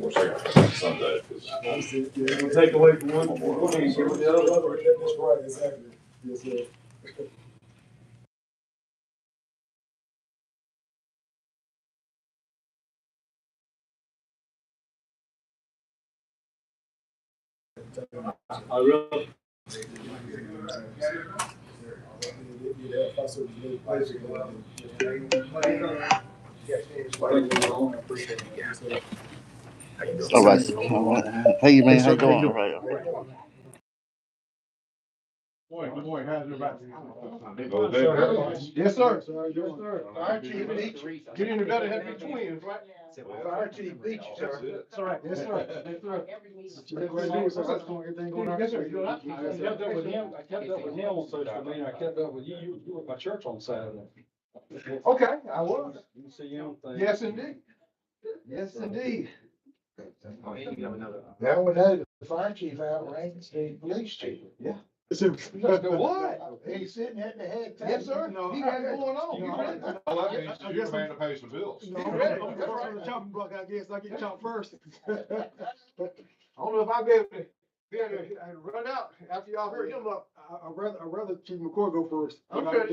Or second Sunday. We'll take away from one, and give it the other. That's right, exactly. Yes, sir. I really. All right. Hey, man, how you doing? All right. Good morning, how's everybody? Go there. Yes, sir. Yes, sir. Fire chief beat you. Get in the better have be twins, right? Fire chief beat you, sir. That's all right. Yes, sir. Yes, sir. Everything going on? Yes, sir. I kept up with him, on social media, I kept up with you, you were at my church on Saturday. Okay, I was. You see him? Yes, indeed. Yes, indeed. Now we know the fire chief outranks the police chief. Yeah. What? He's sitting at the head. Yes, sir. He got it going on. You ready? Well, that means you're the man to pay some bills. You ready? I'm on the chopping block, I guess. I get chopped first. I don't know if I'll be able to run out after y'all heard him up. I'd rather Chief McCoy go first. Okay.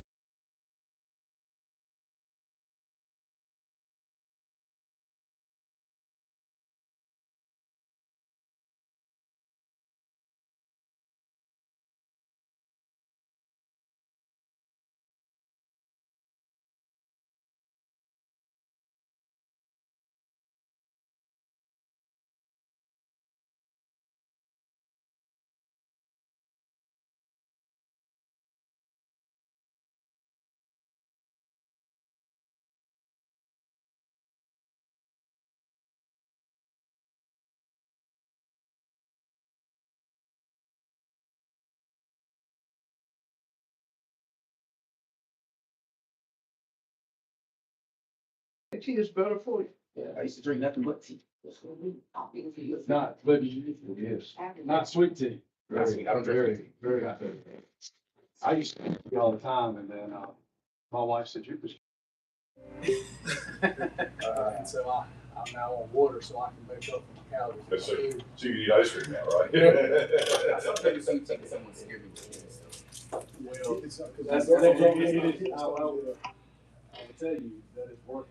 Tea is better for you. Yeah, I used to drink nothing but tea. Not, but yes, not sweet tea. Not sweet. I don't drink tea. Very good. I used to eat all the time, and then, my wife said, you was. And so I'm now on water so I can make up for my calories. Yes, sir. So you eat ice cream now, right? Sometimes you take someone to give me. Well, That's, I will tell you, that is worth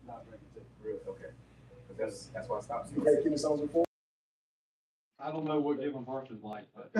not drinking tea. Really? Okay. That's why I stopped. Okay, give me some before. I don't know what giving birth is like, but.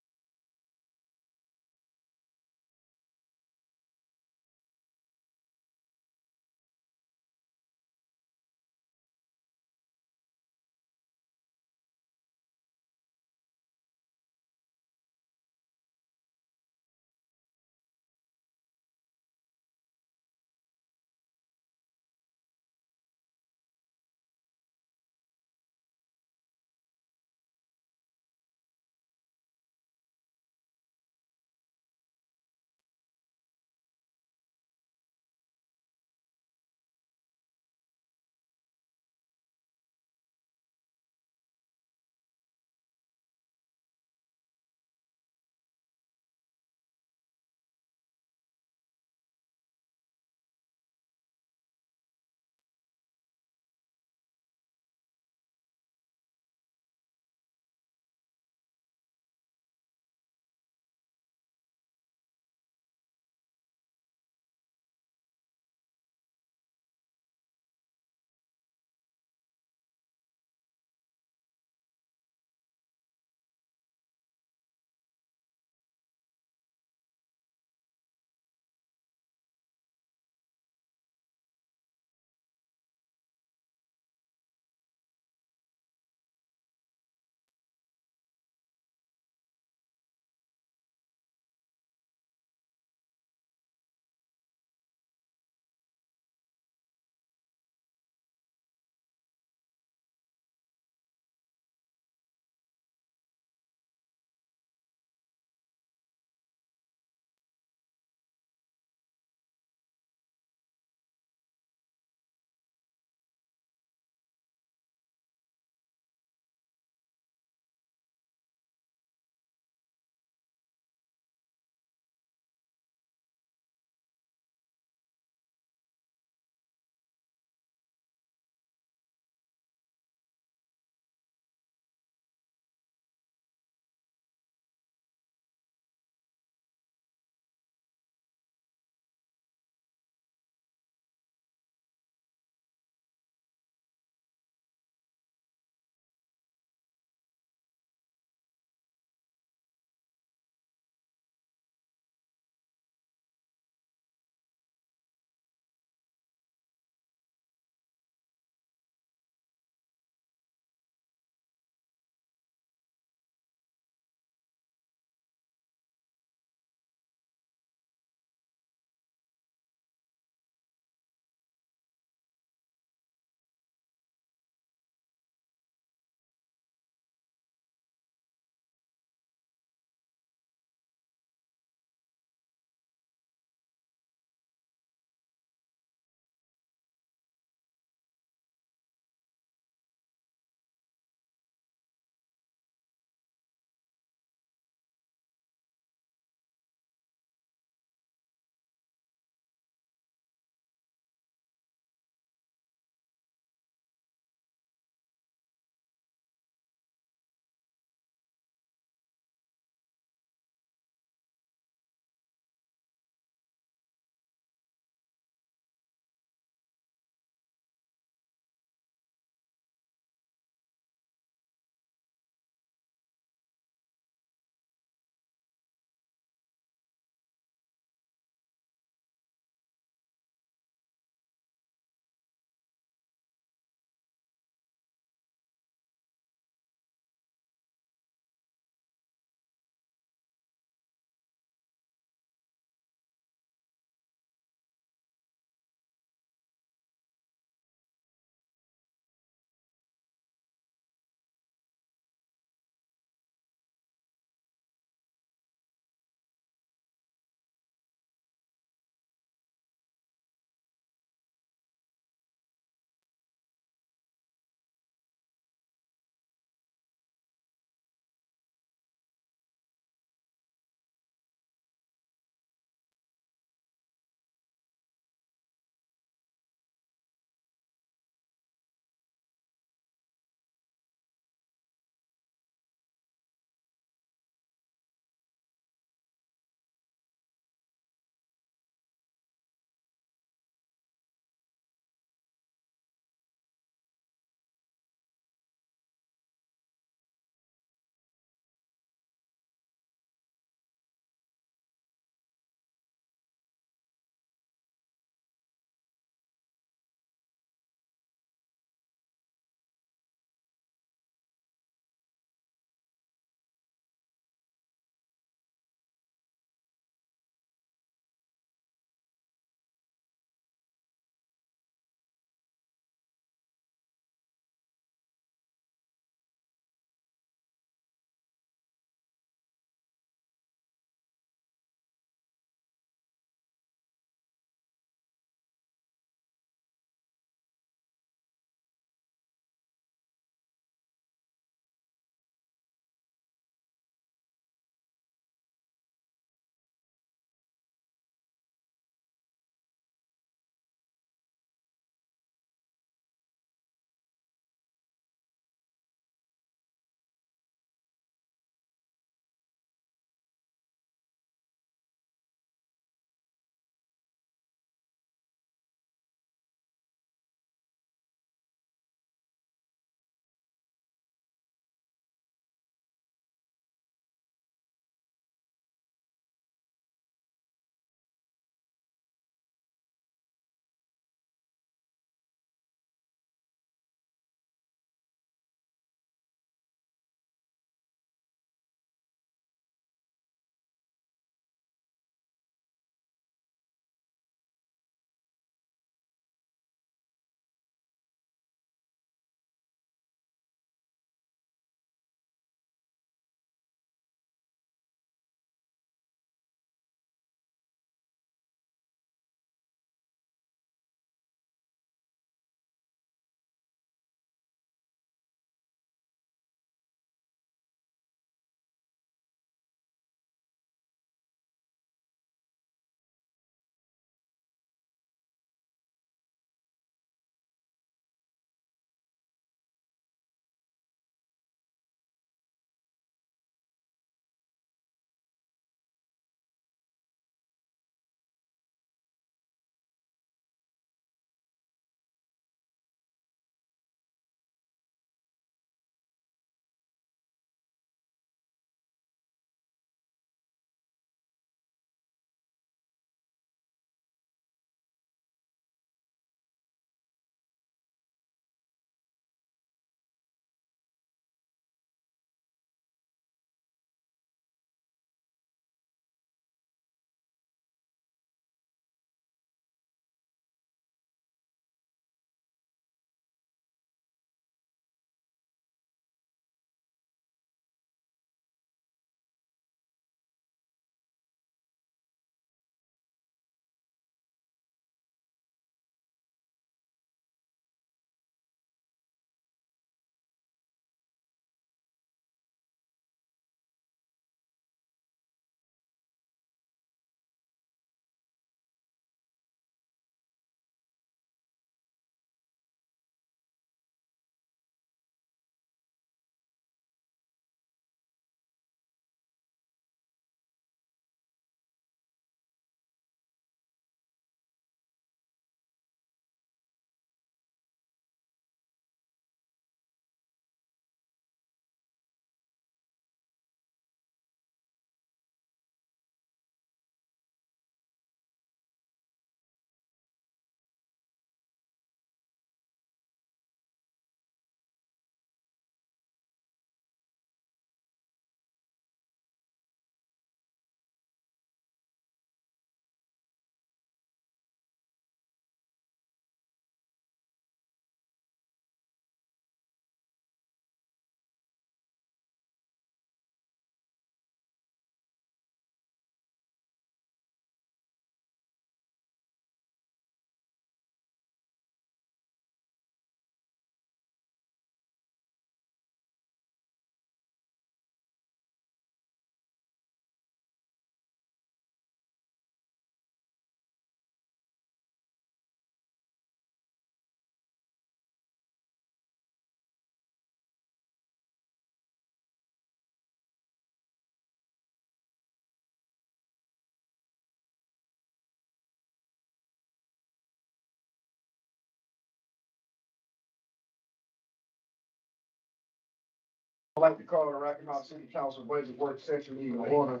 like to call the Rockingham City Council Budget Work Session meeting to order.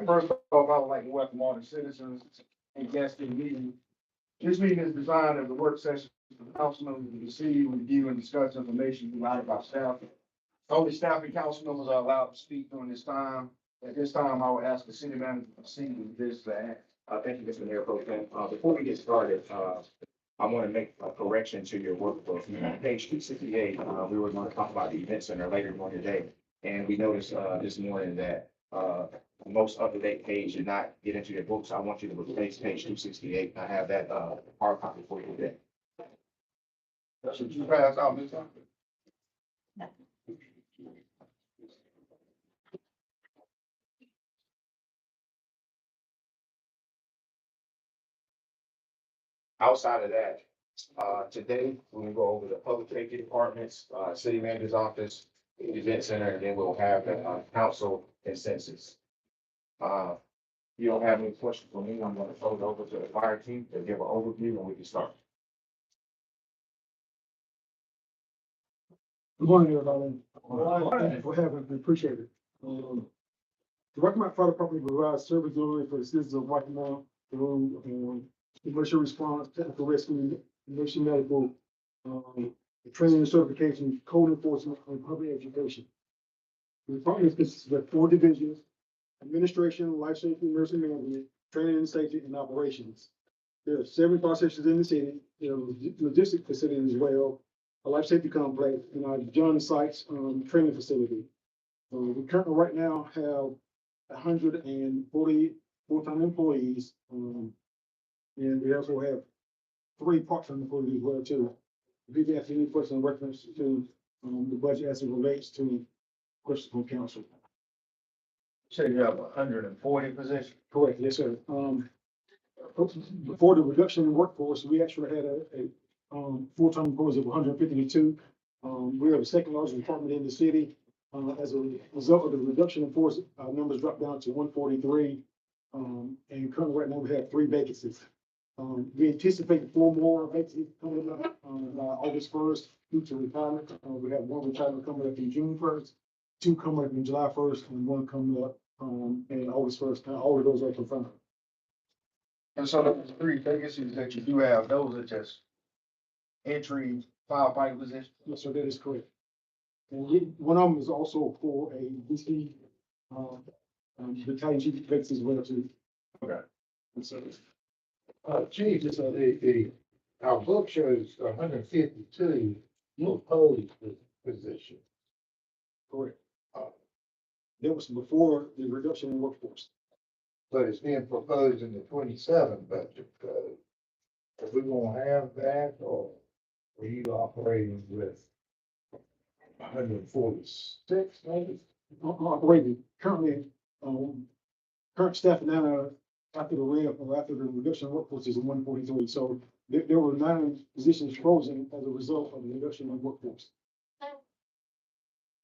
First off, I would like to welcome all the citizens and guests to the meeting. This meeting is designed as a work session for the council members to receive, review, and discuss information provided by staff. Only staff and council members are allowed to speak during this time. At this time, I will ask the city manager to proceed with this act. Thank you, Mr. Mayor Pro Tem. Before we get started, I want to make a correction to your workbook. Page 268, we were going to talk about the event center later on today. And we noticed, this morning that, most up-to-date page did not get into your books. I want you to replace page 268. I have that, hard copy for you today. That's what you passed out, Ms. Thompson. Outside of that, today, we're gonna go over the public safety departments, city manager's office, event center, and then we'll have the, council and census. You don't have any questions for me, I'm gonna throw it over to the fire team to give an overview and we can start. Good morning, everybody. Thank you for having me, appreciate it. The Rockingham Fire Department provides service delivery for the citizens of Rockingham through, emergency response, technical rescue, emergency medical, training and certification, code enforcement, and public education. The department consists of 4 divisions: administration, life safety, nursing management, training and safety, and operations. There are 7 fire stations in the city, there are logistic facilities as well, a life safety complex, and our John Sykes, training facility. We currently right now have 140 full-time employees, and we also have 3 part-time employees as well too. If you have any questions in reference to, the budget as it relates to questions from council. So you have 140 positions? Correct, yes, sir. Before the reduction in workforce, we actually had a full-time employees of 152. We are the second largest department in the city. As a result of the reduction in force, our numbers dropped down to 143. And currently right now we have 3 vacancies. We anticipate 4 more vacancies coming up, August 1st due to retirement. We have 1 retirement coming up in June 1st, 2 coming up in July 1st, and 1 coming up, in August 1st. Now, all of those are confirmed. And so those 3 vacancies that you do have, those are just entry firefighter positions? Yes, sir, that is correct. And one of them is also for a DC, battalion chief vacancy as well too. Okay. And so, Chief, our book shows 152 proposed positions. correct. That was before the reduction in workforce. But it's being proposed in the 27 budget. Are we gonna have that, or are you operating with 146 maybe? Operating currently, current staff now after the after the reduction in workforce is 143. So there were 9 positions frozen as a result of the reduction in workforce.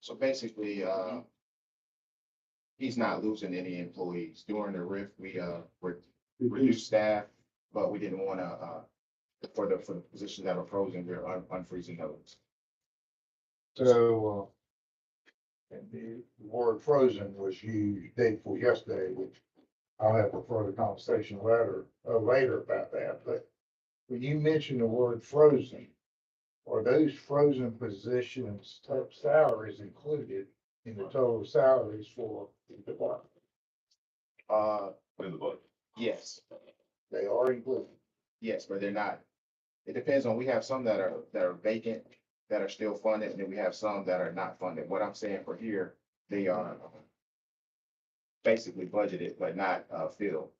So basically, he's not losing any employees. During the RIF, we, reduced staff, but we didn't want to, for the positions that are frozen, we're unfreezing those. So, and the word frozen was used day before yesterday, which I'll have a further conversation later about that, but when you mention the word frozen, are those frozen positions top salaries included in the total salaries for the department? In the budget. Yes, They are included. yes, but they're not. It depends on, we have some that are vacant, that are still funded, and then we have some that are not funded. What I'm saying for here, they are basically budgeted, but not, filled.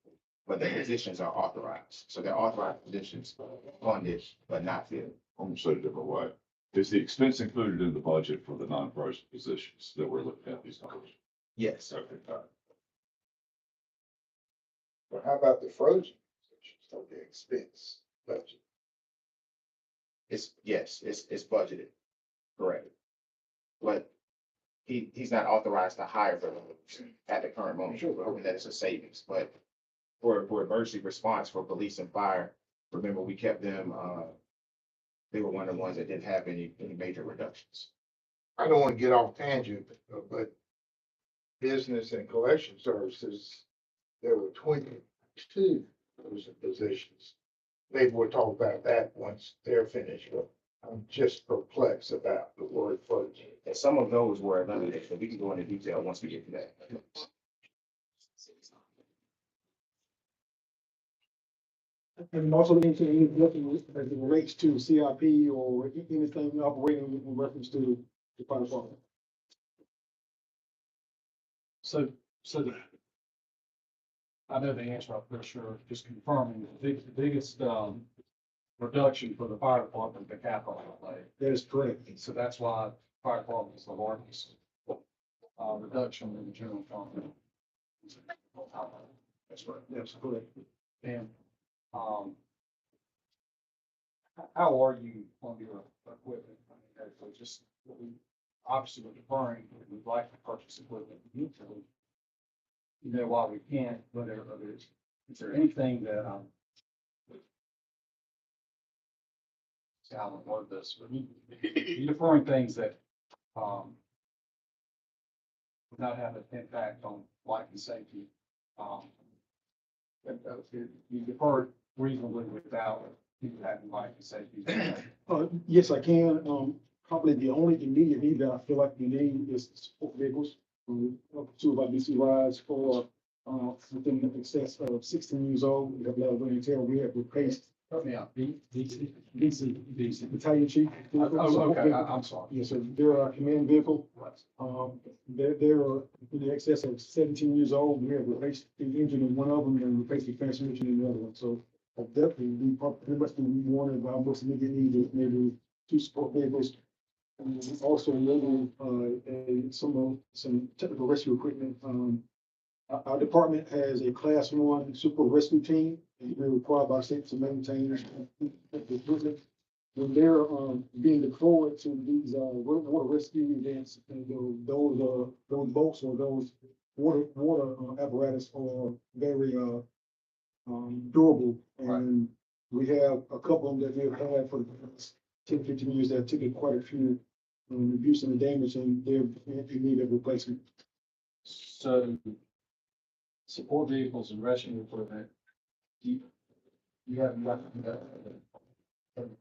But the positions are authorized. So they're authorized positions, funded, but not filled. I'm gonna say it a different way. Is the expense included in the budget for the non-frozen positions that we're looking at these numbers? Yes, Okay, got it. But how about the frozen positions, of the expense budget? it's budgeted, correct. But he's not authorized to hire for them at the current moment. We're hoping that it's a savings, but for emergency response for police and fire, remember, we kept them, they were one of the ones that didn't have any major reductions. I don't wanna get off tangent, but business and collection services, there were 22 positions. Maybe we'll talk about that once they're finished, but I'm just perplexed about the word furniture. And some of those were eliminated, but we can go into detail once we get to that. And also anything looking as it relates to CIP or anything operating in reference to the fire department. So I know the answer, I'm pretty sure, just confirming, the biggest, reduction for the fire department, the capital outlay. That is correct. So that's why fire department is the largest, reduction in the general fund. That's right. That's correct. And, how are you on your equipment? I mean, actually, just, we obviously we're deferring, we'd like to purchase equipment mutually. You know, while we can't, whatever it is there anything that, see how I word this, but you deferring things that, would not have an impact on life and safety. You defer reasonably without impacting life and safety. Yes, I can. Probably the only immediate need that I feel like we need is support vehicles. Two of our DC rides for, within the excess of 16 years old. We have a lot of wear and tear. We have replaced. Help me out, DC. Battalion chief. I'm sorry. Yes, sir. They're our command vehicle. They're in the excess of 17 years old. We have replaced the engine in one of them and replaced the transmission in the other one. So definitely, we pretty much be one of our most immediate needs is maybe 2 support vehicles. And also maybe some technical rescue equipment. Our department has a class 1 super rescue team, and we're required by state to maintain the equipment. When they're being deployed to these water rescue events, and those boats or those water apparatus are very durable. And we have a couple of them that we've had for the past 10, 15 years that took quite a few abuse and damage, and they're in need of replacement. So support vehicles and rescue equipment, you haven't got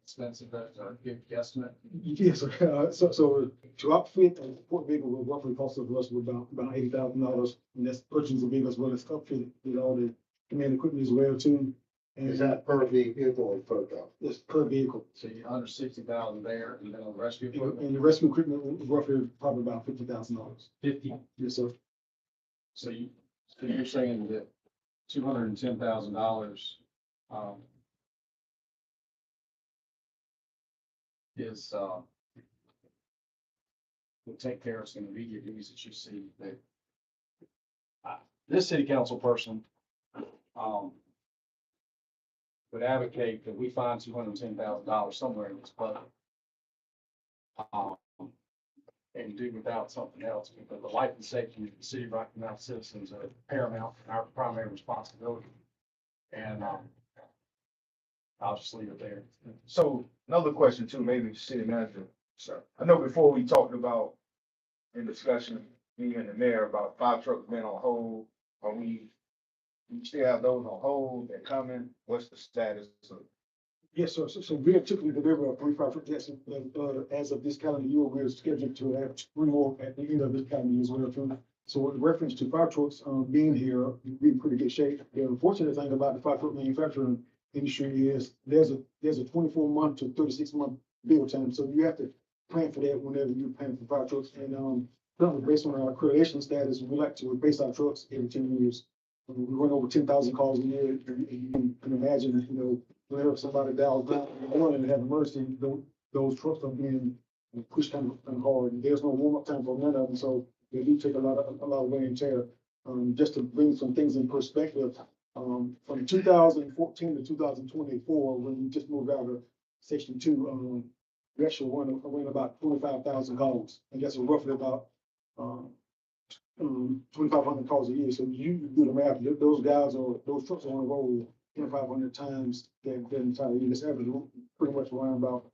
expensive, that's a good guesstimate. Yes, so to outfit a support vehicle will roughly cost us about $80,000, and that's purchasing the vehicle as well as outfit with all the command equipment as well too. And Is that per vehicle or per dog? It's per vehicle. So you're under 60,000 there, and then on the rescue equipment, And the rescue equipment was roughly probably about $50,000. 50. Yes, sir. So you're saying that $210,000, is, will take care of some immediate needs that you see that, this city council person, would advocate that we find $210,000 somewhere in this budget. And do without something else, because the life and safety of the city of Rocky Mount citizens are paramount and our primary responsibility. And, I'll just leave it there. So another question too, maybe city manager. Sir, I know before we talked about in discussion, me and the mayor about fire trucks being on hold. Are we still have those on hold? They're coming. What's the status of? Yes, sir. So we have typically delivered a 3-5 truck test. As of this calendar year, we're scheduled to have 3 more at the end of this calendar year as well too. So with reference to fire trucks being here, we're in pretty good shape. The unfortunate thing about the fire truck manufacturing industry is there's a 24-month to 36-month build time. So you have to plan for that whenever you're planning for fire trucks. And currently, based on our accreditation status, we like to replace our trucks every 10 years. We run over 10,000 calls a year. You can imagine, whenever somebody dials 911 and have an emergency, those trucks are being pushed kind of hard. There's no warm-up time for none of them, so they do take a lot of wear and tear. Just to bring some things in perspective, from 2014 to 2024, when we just moved out of Section 2, we actually run about 25,000 calls, and that's roughly about 2,500 calls a year. So you do the math, those trucks are on the road 2,500 times that entire year. This average pretty much around about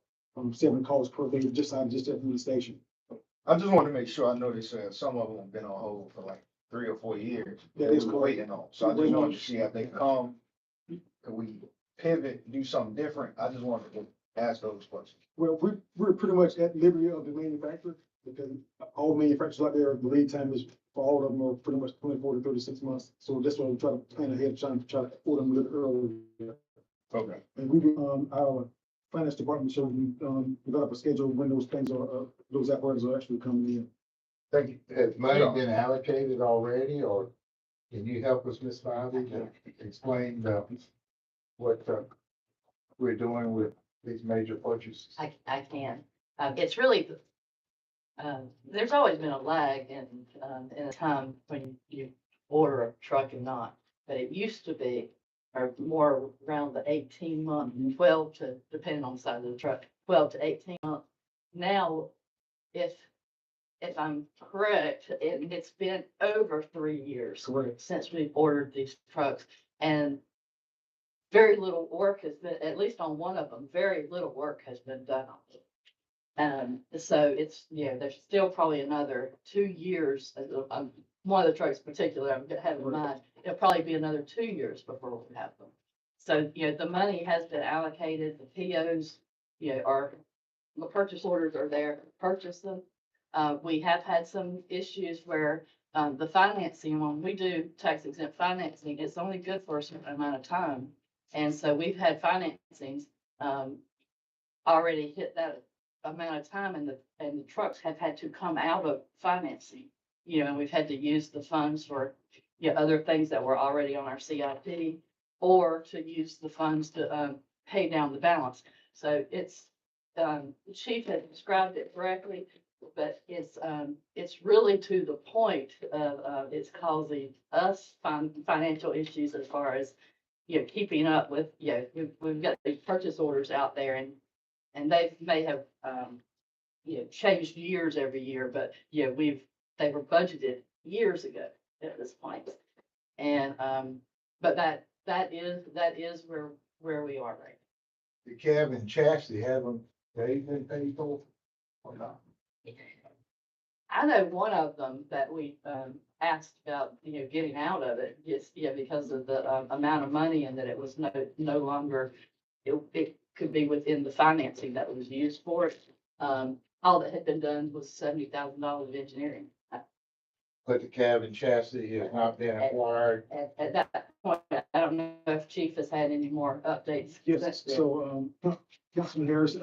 7 calls per day just at the station. I just wanted to make sure. I know they said some of them have been on hold for like 3 or 4 years. That we is were correct. waiting on. So I just wanted to see if they come. Could we pivot, do something different? I just wanted to ask those questions. Well, we're pretty much at liberty of the manufacturer, because all manufacturers out there, the lead time is, for all of them, are pretty much 24 to 36 months. So that's why we try to plan ahead, trying to order them a little earlier. Okay. And we, our finance department, so we, develop a schedule when those things are, those apparatus are actually coming in. Thank you. Has money been allocated already, or can you help us, Ms. Bobby, to explain what we're doing with these major purchases? I can. It's really, there's always been a lag in a time when you order a truck and not. But it used to be, or more around the 18-month, 12 to, depending on the size of the truck, 12 to 18 months. Now, if I'm correct, it's been over 3 years Correct. since we've ordered these trucks. And very little work has been, at least on one of them, very little work has been done on it. So it's, there's still probably another 2 years. One of the trucks in particular I'm having in mind, it'll probably be another 2 years before we have them. So, the money has been allocated, the POs, the purchase orders are there to purchase them. We have had some issues where, the financing, when we do tax exempt financing, it's only good for a certain amount of time. And so we've had financings, already hit that amount of time, and the trucks have had to come out of financing. And we've had to use the funds for, other things that were already on our CIP, or to use the funds to, pay down the balance. So it's, the chief had described it correctly, but it's really to the point of, it's causing us financial issues as far as, keeping up with, we've got these purchase orders out there, and they may have, changed years every year, but, they were budgeted years ago at this point. And, but that is where we are right The cab and chassis, haven't they been paid for or not? now. I know one of them that we, asked about, getting out of it, just, because of the, amount of money, and that it was no longer, it could be within the financing that was used for it. All that had been done was $70,000 of engineering. But the cab and chassis has not been acquired. At that point, I don't know if Chief has had any more updates. Yes, so, Councilman Harris,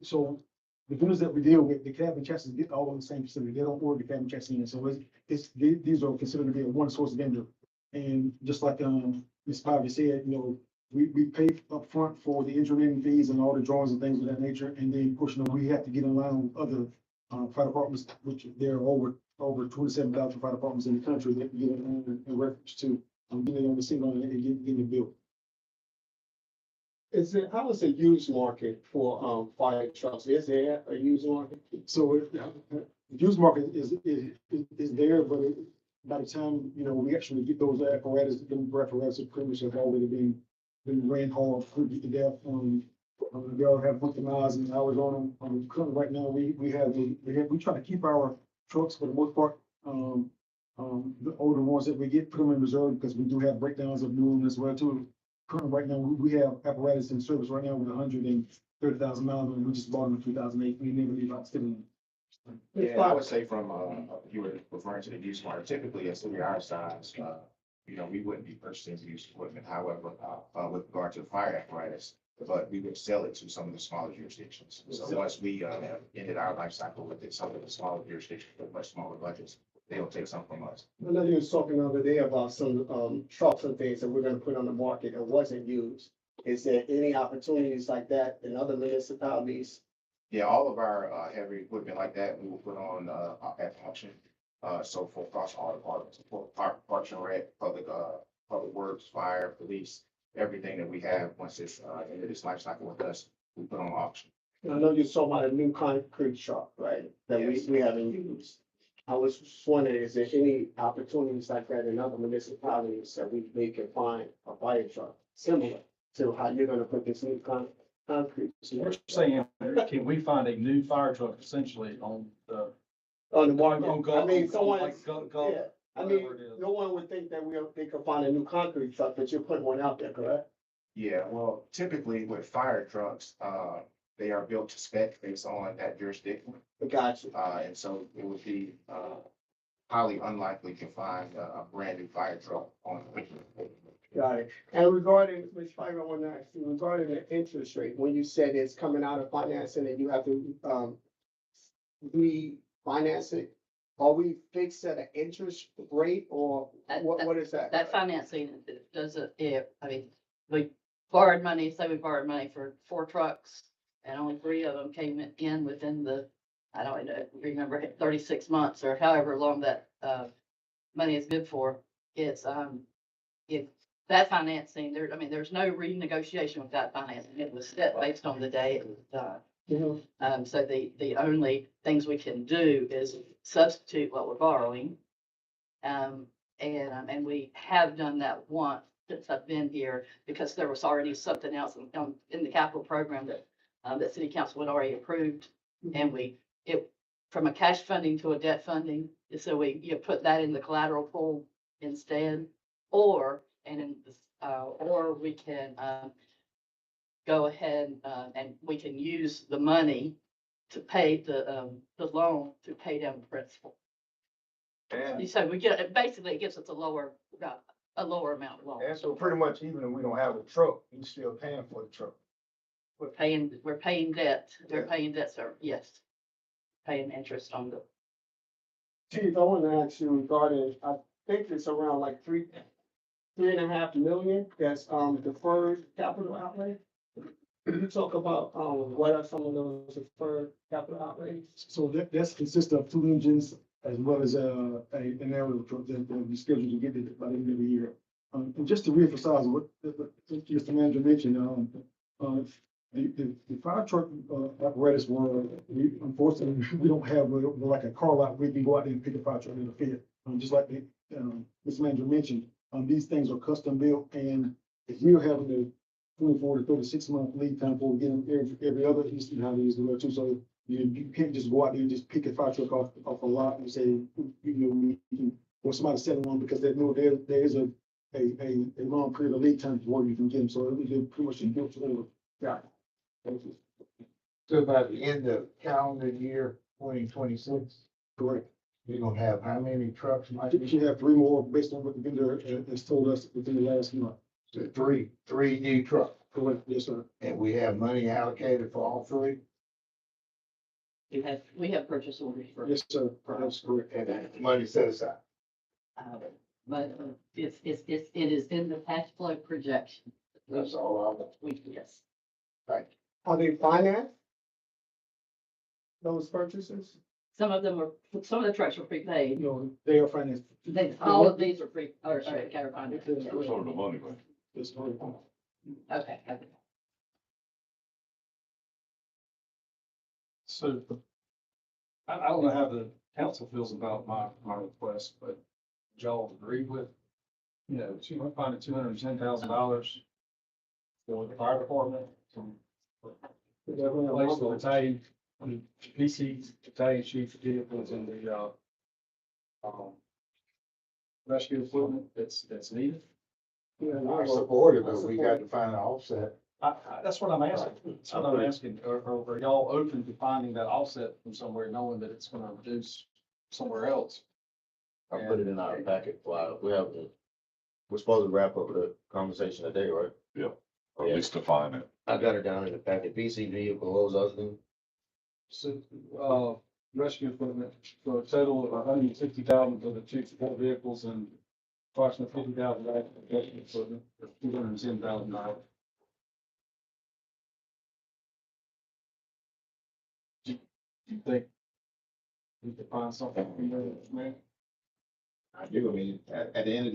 so the vendors that we deal with, the cab and chassis get all on the same facility. They don't order the cab and chassis in, so these are considered to be a one source vendor. And just like, Ms. Bobby said, we pay upfront for the engineering fees and all the drawings and things of that nature. And then, of course, we have to get in line with other, fire departments, which there are over 27,000 fire departments in the country that get in reference to, getting on the scene and getting it built. How is the used market for, fire trucks? Is there a used market? So the used market is there, but by the time, we actually get those apparatus, the apparatus pretty much have already been ran hard, pretty to death. They all have booked miles and hours on them. Currently right now, we try to keep our trucks for the most part. The older ones that we get, put them in reserve, because we do have breakdowns of new ones as well too. Currently right now, we have apparatus in service right now with 130,000 miles, and we just bought them in 2008. We never leave out still. Yeah, I would say from, you were referring to the used market, typically at city our size, we wouldn't be purchasing used equipment. However, with regard to the fire apparatus, but we would sell it to some of the smaller jurisdictions. So once we, ended our life cycle with it, some of the smaller jurisdictions with much smaller budgets, they'll take some from us. I know you was talking the other day about some, trucks and things that we're gonna put on the market that wasn't used. Is there any opportunities like that in other municipalities? Yeah, all of our, heavy equipment like that, we will put on, at auction. So for across all departments, for Parks and Rec, public works, fire, police, everything that we have, once it's, into this life cycle with us, we put on auction. I know you saw about a new concrete truck, right, that Yes. we haven't used. I was just wondering, is there any opportunities like that in other municipalities that we can find a fire truck similar to how you're gonna put this new concrete? We're saying, can we find a new fire truck essentially on the On the market. On I golf, mean, on someone, like golf, yeah, I mean, whatever it is. no one would think that they could find a new concrete truck, but you're putting one out there, correct? Yeah, well, typically with fire trucks, they are built to spec based on that jurisdiction. I got you. And so it would be, highly unlikely to find a brand new fire truck on. Got it. And regarding, Ms. Spiker, I want to ask you, regarding the interest rate, when you said it's coming out of financing and you have to, refinance it, are we fixed at an interest rate or what is that? That financing doesn't, I mean, we borrowed money, say we borrowed money for 4 trucks and only 3 of them came in within the, I don't remember, 36 months or however long that, money is good for. It's, if that financing, I mean, there's no renegotiation with that financing. It was set based on the day it was done. Mhm. So the only things we can do is substitute what we're borrowing. And we have done that once since I've been here, because there was already something else in the capital program that city council had already approved. And from a cash funding to a debt funding, so you put that in the collateral pool instead, or we can, go ahead, and we can use the money to pay the loan to pay down the principal. And, So basically it gives us a lower amount of loan. and so pretty much even if we don't have a truck, we still paying for the truck. We're paying debt, we're Yeah. paying debt, sir, yes. Paying interest on the, Chief, I want to ask you regarding, I think it's around like 3.5 million that's, deferred capital outlay. Could you talk about, what are some of those deferred capital outlays? So that's consists of 2 engines as well as, an aerial truck that will be scheduled to get it by the end of the year. And just to reemphasize what Mr. Manager mentioned, the fire truck, apparatus unfortunately, we don't have like a car lot where we can go out there and pick a fire truck in the field. Just like Mr. Manager mentioned, these things are custom built, and if you're having the 24 to 36 month lead time for getting every other, you see how these do it too. So you can't just go out there and just pick a fire truck off a lot and say, we can, or somebody selling one, because they know there is a long period of lead time before you can get them. So it was pretty much a built order. Yeah. Thank you. So by the end of calendar year 2026, Correct. you're gonna have how many trucks? I think you have 3 more based on what the vendor has told us within the last month. So three new trucks, Correct, yes, sir. and we have money allocated for all 3? we have purchase orders for. Yes, sir. That's correct. And then money set aside. But it is in the cash flow projection. That's all I want. Yes. Are they financed? Those purchases? Some of the trucks were prepaid. They are financed. All of these are capital finance. Where's all the money, man? Yes, correct. Okay. So I don't know how the council feels about my request, but y'all agree with, finding $210,000 for the fire department to replace the battalion, PC battalion chief vehicles in the, rescue equipment that's needed. I support it, but we got to find an offset. That's what I'm asking. That's what I'm asking. Are y'all open to finding that offset from somewhere, knowing that it's gonna reduce somewhere else? I put it in our packet, we're supposed to wrap up the conversation today, right? Or at least define it. I got it down in the packet, PC vehicle, what was the other thing? So, rescue equipment, for a total of $160,000 for the 2 support vehicles and approximately $50,000 for rescue equipment, for $210,000. Do you think we could find something from there, man? I do. I mean, at the end of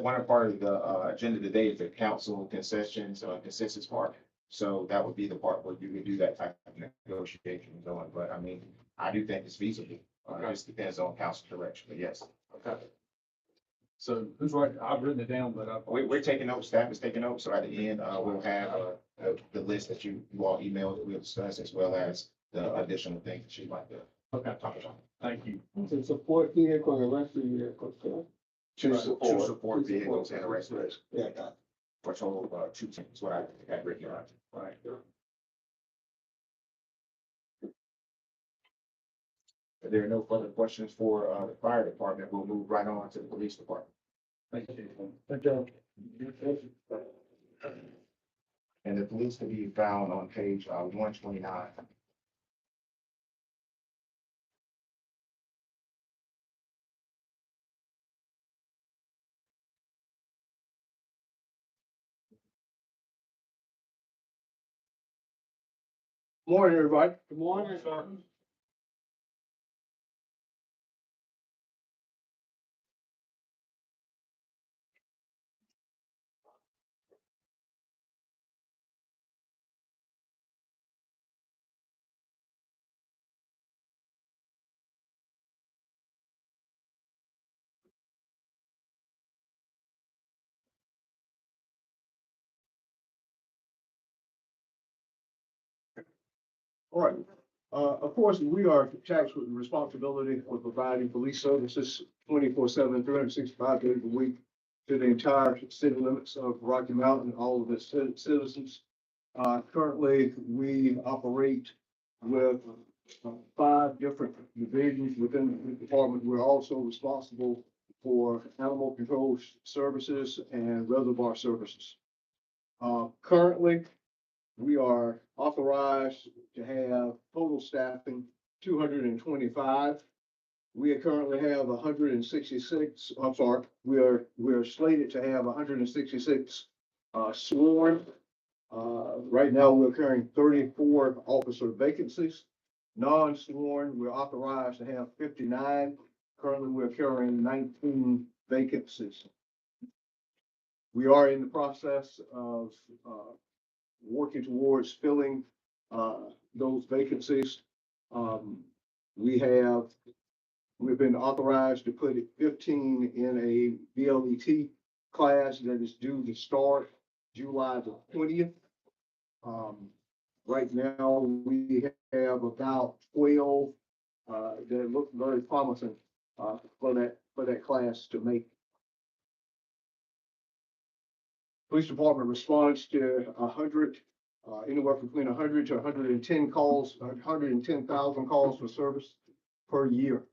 one part of the agenda today is the council concessions, consensus part. So that would be the part where you would do that type of negotiation going. But I mean, I do think it's feasible. It just depends on council direction, but yes. Okay. So who's right? I've written it down, but We're taking notes, staff is taking notes. So at the end, we'll have the list that you all emailed that we'll discuss, as well as the additional things that you'd like to Okay, thank you. It's a support vehicle and a rescue vehicle, so. Two support vehicles and a rescue. Yeah, got it. For a total of 2 teams, what I had written down. Right. If there are no further questions for, the fire department, we'll move right on to the police department. Thank you. Thank you. And the police can be found on page, 129. Morning, everybody. Good morning. All right. Of course, we are tasked with the responsibility for providing police services 24/7, 365 days a week to the entire city limits of Rocky Mountain, all of its citizens. Currently, we operate with 5 different divisions within the department. We're also responsible for animal control services and reservoir services. Currently, we are authorized to have total staffing 225. We currently have 166, I'm sorry, we are slated to have 166 sworn. Right now, we're carrying 34 officer vacancies. Non-sworn, we're authorized to have 59. Currently, we're carrying 19 vacancies. We are in the process of working towards filling those vacancies. We've been authorized to put 15 in a VLET class that is due to start July the 20th. Right now, we have about 12 that look very promising for that class to make. Police department responds to 100, anywhere between 100 to 110 calls, 110,000 calls for service per year.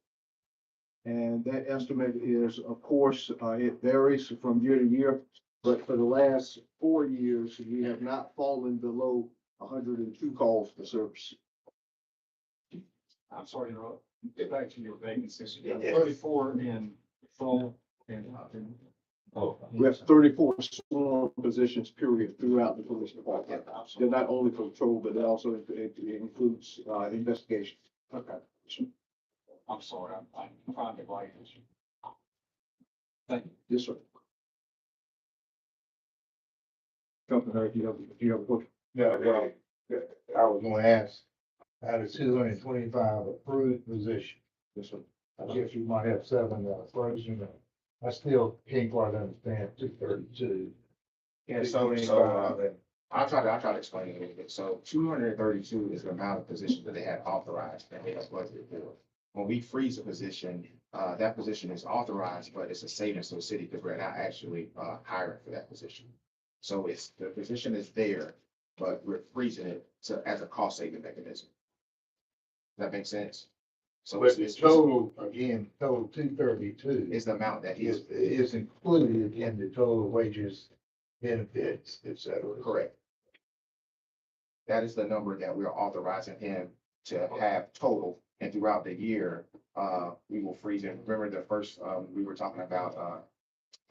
And that estimate is, of course, it varies from year to year, but for the last 4 years, we have not fallen below 102 calls for service. I'm sorry to interrupt. Get back to your vacancies. You got 34 in patrol and, We have 34 sworn positions, period, throughout the police department. They're not only for patrol, but it also includes investigation. Okay. I'm sorry, I'm trying to write this. Thank you. Yes, sir. Company, do you have a question? No, well, I was gonna ask, out of 225 approved positions, Yes, sir. I guess you might have 7 that are frozen. I still can't quite understand 232. Yeah, so, I'll try to explain it a little bit. So 232 is the amount of positions that they had authorized and they have budgeted for. When we freeze a position, that position is authorized, but it's a savings to the city because we're not actually, hiring for that position. So the position is there, but we're freezing it as a cost saving mechanism. Does that make sense? So But the total, again, total 232 is the amount that is included in the total wages, benefits, et cetera. correct. That is the number that we're authorizing him to have total, and throughout the year, we will freeze it. Remember the first, we were talking about,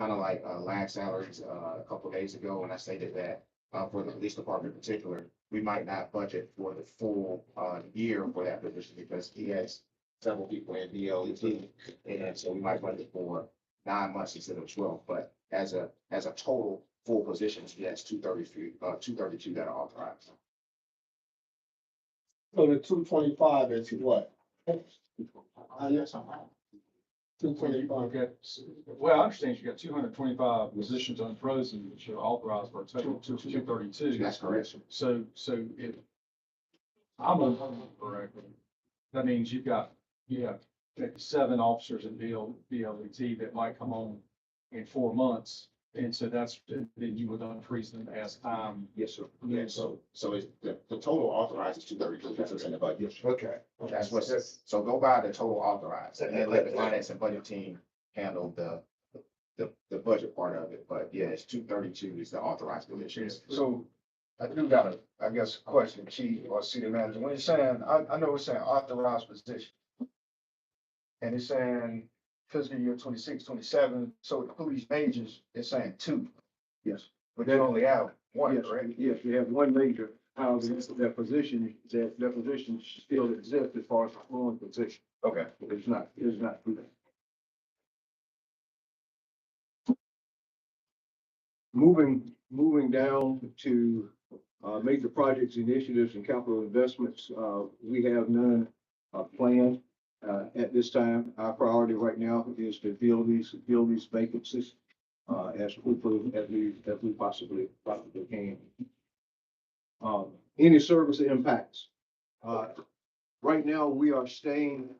kind of like, lag salaries, a couple of days ago, and I stated that, for the police department in particular, we might not budget for the full, year for that position because he has several people in DLET, and so we might budget for 9 months instead of 12, but as a total full positions, he has 232 that are authorized. So the 225 is what? Yes, 225. Well, I understand you got 225 positions unfrozen, which are authorized for a total of 232. That's correct. So if I'm on correctly, that means you've got you have maybe 7 officers in BLET that might come on in 4 months. And so that's, then you would unfreeze them as time. Yes, sir. Yeah, so it's, the total authorized is 232, that's what's in the budget. Okay. That's what's, so go by the total authorized, and then let the finance and budget team handle the budget part of it, but yeah, it's 232 is the authorized positions. So I do got a, I guess, question, chief or city manager, when you're saying, I know it's saying authorized position. And it's saying fiscal year 26, 27. So the police majors, it's saying 2, Yes, but you only have 1, yes, correct? yes, we have one major, however, that position still exists as far as the one position. Okay. It's not. Moving down to, major projects, initiatives, and capital investments, we have none, planned, at this time. Our priority right now is to fill these vacancies, as quickly as we possibly can. Any service impacts? Right now, we are staying,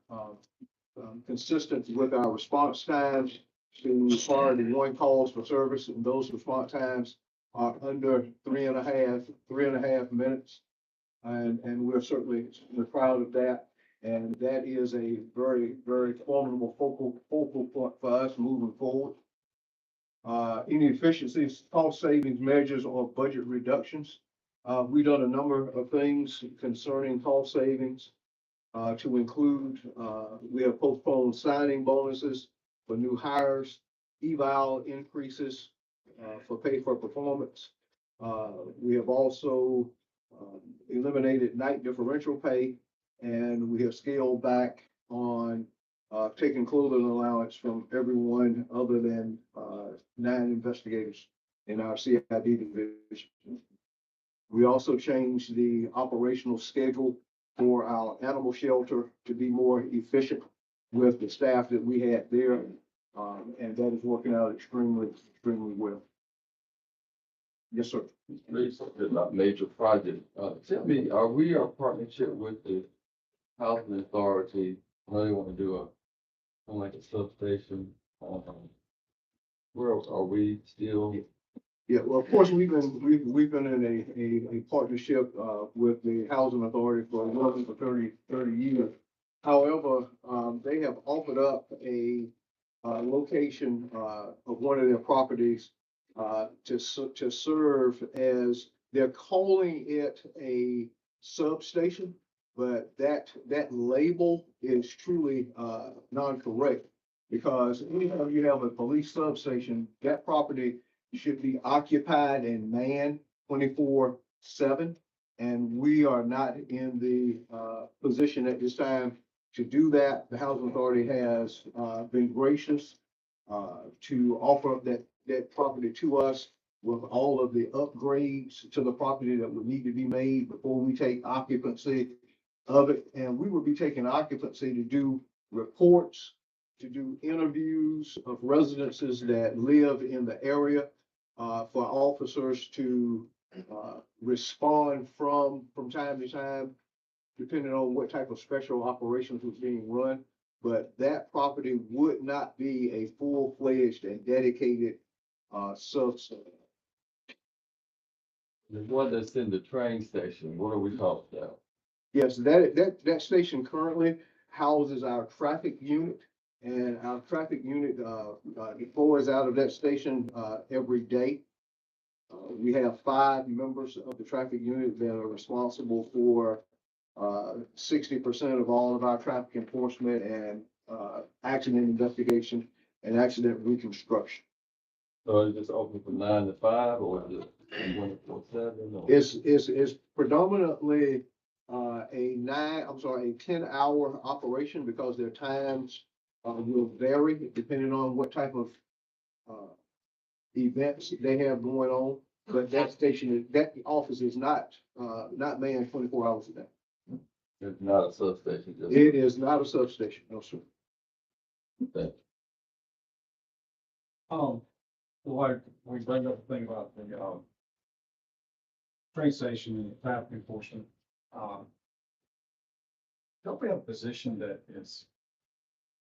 consistent with our response times to priority 1 calls for service, and those response times are under 3.5 minutes. And we're certainly proud of that. And that is a very, very formidable focal point for us moving forward. Any efficiencies, cost savings measures, or budget reductions. We've done a number of things concerning cost savings, to include, we have postponed signing bonuses for new hires, eval increases, for pay for performance. We have also, eliminated night differential pay, and we have scaled back on, taking clothing allowance from everyone other than, 9 investigators in our CID division. We also changed the operational schedule for our animal shelter to be more efficient with the staff that we had there. And that is working out extremely well. Yes, sir. About major project. Tell me, are we a partnership with the housing authority? I know they want to do something like a substation. Where are we still? Yeah, well, of course, we've been in a partnership, with the housing authority for more than 30 years. However, they have offered up a, location, of one of their properties, to serve as, they're calling it a substation, but that label is truly, non-correct. Because anytime you have a police substation, that property should be occupied and manned 24/7. And we are not in the, position at this time to do that. The housing authority has, been gracious, to offer up that property to us with all of the upgrades to the property that would need to be made before we take occupancy of it. And we will be taking occupancy to do reports, to do interviews of residences that live in the area, for officers to, respond from time to time, depending on what type of special operations was being run. But that property would not be a full-fledged and dedicated, substation. The one that's in the train station, what are we talking about? Yes, that station currently houses our traffic unit, and our traffic unit, deploys out of that station, every day. We have 5 members of the traffic unit that are responsible for, 60% of all of our traffic enforcement and, accident investigation and accident reconstruction. So is this open from 9 to 5 or is it 24/7? or- It's predominantly, a 10-hour operation, because their times, will vary depending on what type of, events they have going on. But that office is not manned 24 hours a day. It's not a substation, just. It is not a substation, no, sir. Thank So like, we bring up the thing about the, train station and traffic enforcement. Don't we have a position that is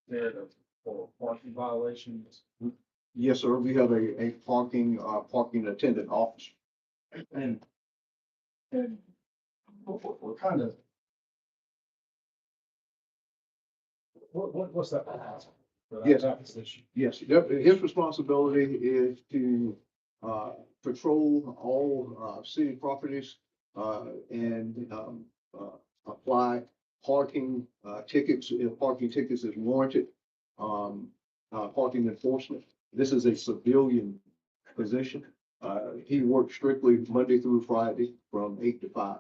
there for parking violations? Yes, sir. We have a parking attendant officer. And we're kind of. What's that? For Yes. that position? Yes, his responsibility is to, patrol all, city properties, and, apply parking, tickets, if parking tickets is warranted, parking enforcement. This is a civilian position. He works strictly Monday through Friday from 8 to 5.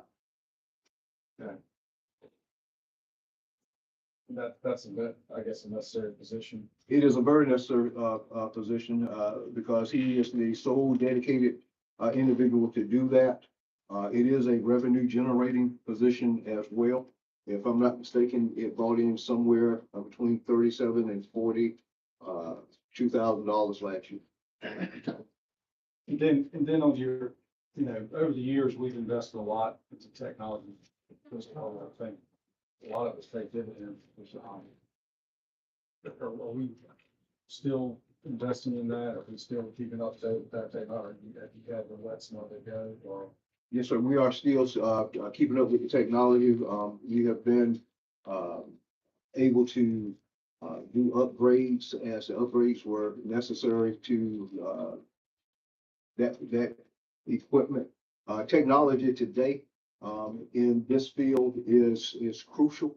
That's I guess a necessary position. It is a very necessary, position, because he is the sole dedicated, individual to do that. It is a revenue generating position as well. If I'm not mistaken, it brought in somewhere between 37 and 40, $2,000 last year. And then on your, over the years, we've invested a lot into technology. First of all, I think a lot of us take dividends. Are we still investing in that? Are we still keeping up to that technology? Have you had to let some of it go or? Yes, sir. We are still, keeping up with the technology. We have been, able to, do upgrades as the upgrades were necessary to, that equipment. Technology today, in this field is crucial.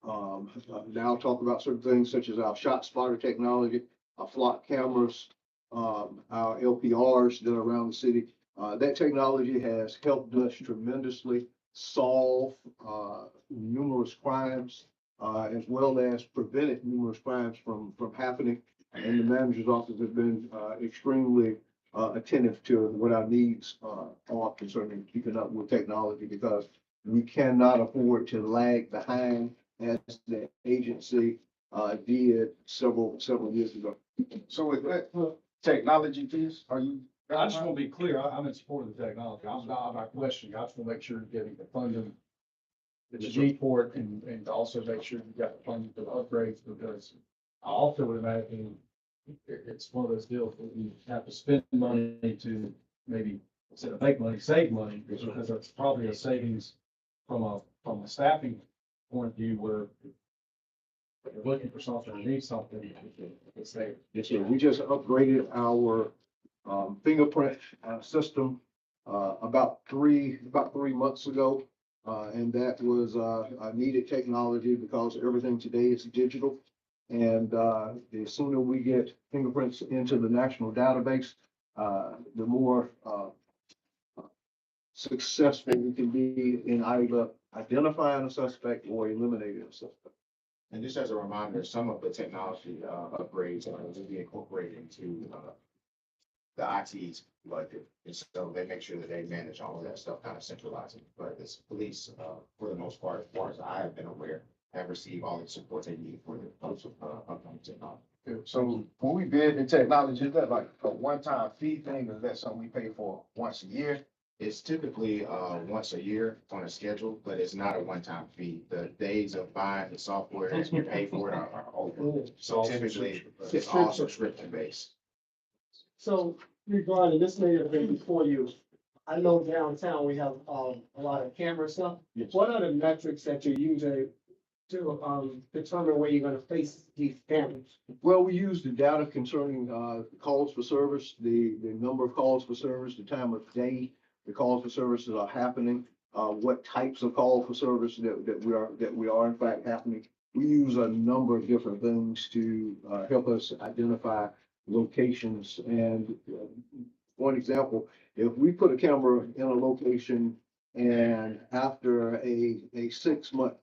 Now I'll talk about certain things such as our shot spotter technology, our flock cameras, our LPRs that are around the city. That technology has helped us tremendously solve, numerous crimes, as well as prevented numerous crimes from happening. And the manager's office has been, extremely, attentive to what our needs, are concerning keeping up with technology, because we cannot afford to lag behind as the agency, did several years ago. So with that technology piece, are you? I just want to be clear, I'm in support of the technology. I'm not questioning. I just want to make sure you're getting the funding that you need for it, and also make sure you got the funding for the upgrades, because I also would imagine it's one of those deals where you have to spend money to maybe, instead of make money, save money, because that's probably a savings from a staffing point of view, where if you're looking for something or need something, it's there. Yes, sir. We just upgraded our, fingerprint, system, about three months ago. And that was, a needed technology because everything today is digital. And, the sooner we get fingerprints into the national database, the more, successful we can be in either identifying a suspect or eliminating a suspect. And just as a reminder, some of the technology upgrades will be incorporated into the IT's budget. And so they make sure that they manage all of that stuff, kind of centralizing. But this police, for the most part, as far as I have been aware, have received all the support they need for the upcoming technology. So when we bid the technology, is that like a one-time fee thing, or is that something we pay for once a year? It's typically once a year on a schedule, but it's not a one-time fee. The days of buying the software and you pay for it are over. So typically, it's all subscription based. So regarding, this may have been before you, I know downtown we have, a lot of camera stuff. Yes. What are the metrics that you're using to, determine where you're gonna place these cameras? Well, we use the data concerning, calls for service, the number of calls for service, the time of day, the calls for service that are happening, what types of calls for service that we are in fact happening. We use a number of different things to, help us identify locations. And one example, if we put a camera in a location and after a 6-month,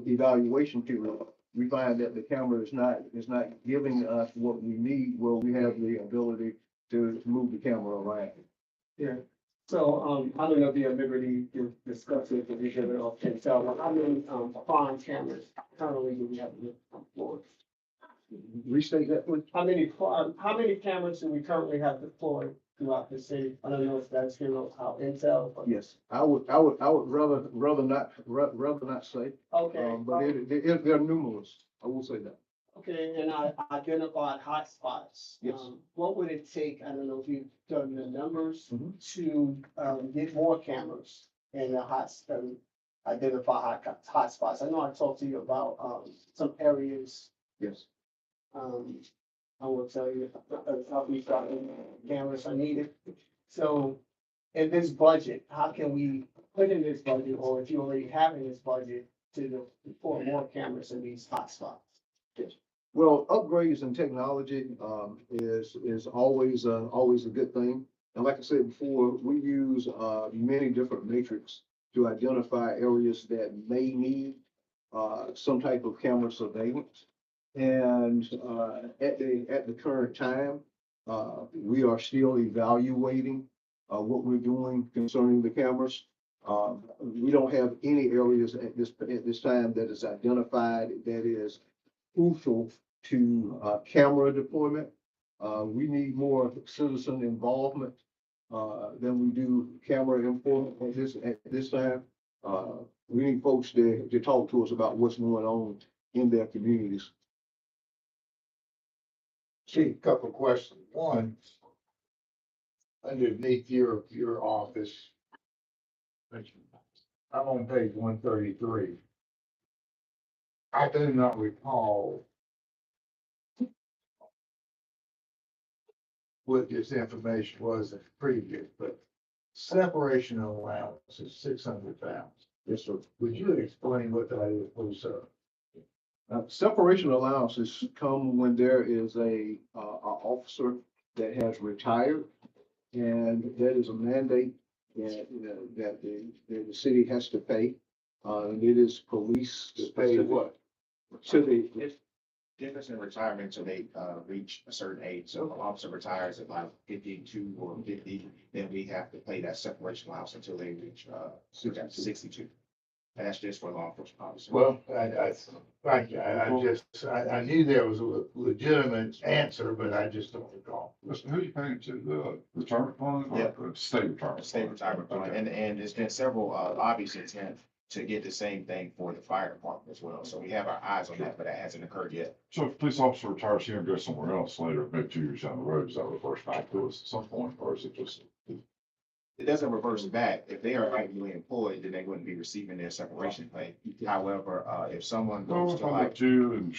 evaluation period, we find that the camera is not giving us what we need, well, we have the ability to move the camera around. Yeah. So, I don't know if you're at liberty to discuss it, but we can all can tell, but how many, farm cameras currently do we have deployed? Restate that, please. How many cameras do we currently have deployed throughout the city? I don't know if that's, our intel, but. Yes, I would rather not say, Okay. but they're numerous. I will say that. Okay, and I identified hotspots. Yes. What would it take, I don't know if you've done the numbers, Mhm. to, get more cameras in the identify hotspots? I know I talked to you about, some areas, Yes. I will tell you, how we thought cameras are needed. So in this budget, how can we put in this budget, or if you already have in this budget, for more cameras in these hotspots? Well, upgrades in technology, is always, always a good thing. And like I said before, we use, many different metrics to identify areas that may need, some type of camera surveillance. And, at the current time, we are still evaluating, what we're doing concerning the cameras. We don't have any areas at this time that is identified that is crucial to, camera deployment. We need more citizen involvement, than we do camera input at this time. We need folks to talk to us about what's going on in their communities. Chief, couple of questions. One, underneath your office, I'm on page 133. I do not recall what this information was in previous, but separation allowance is 600,000. Yes, sir. Would you explain what that is, please, sir? Separation allowances come when there is a officer that has retired. And that is a mandate that, that the city has to pay. And it is police. To pay what? To the, It's difference in retirement until they, reach a certain age. So if an officer retires at like 52 or 50, then we have to pay that separation allowance until they reach, 62. And that's just for law enforcement officers. Well, thank you. I knew there was a legitimate answer, but I just don't recall. Listen, who you paying to, the retirement fund or Yeah. the state retirement? State fund? retirement fund, Okay. and there's been several, lobbies intent to get the same thing for the fire department as well. So we have our eyes on that, but that hasn't occurred yet. So if a police officer retires here and goes somewhere else later, maybe 2 years down the road, is that reversed back to us at some point, or is it just? It doesn't reverse back. If they are actively employed, then they wouldn't be receiving their separation pay. However, if someone Well, goes if to I like, left you and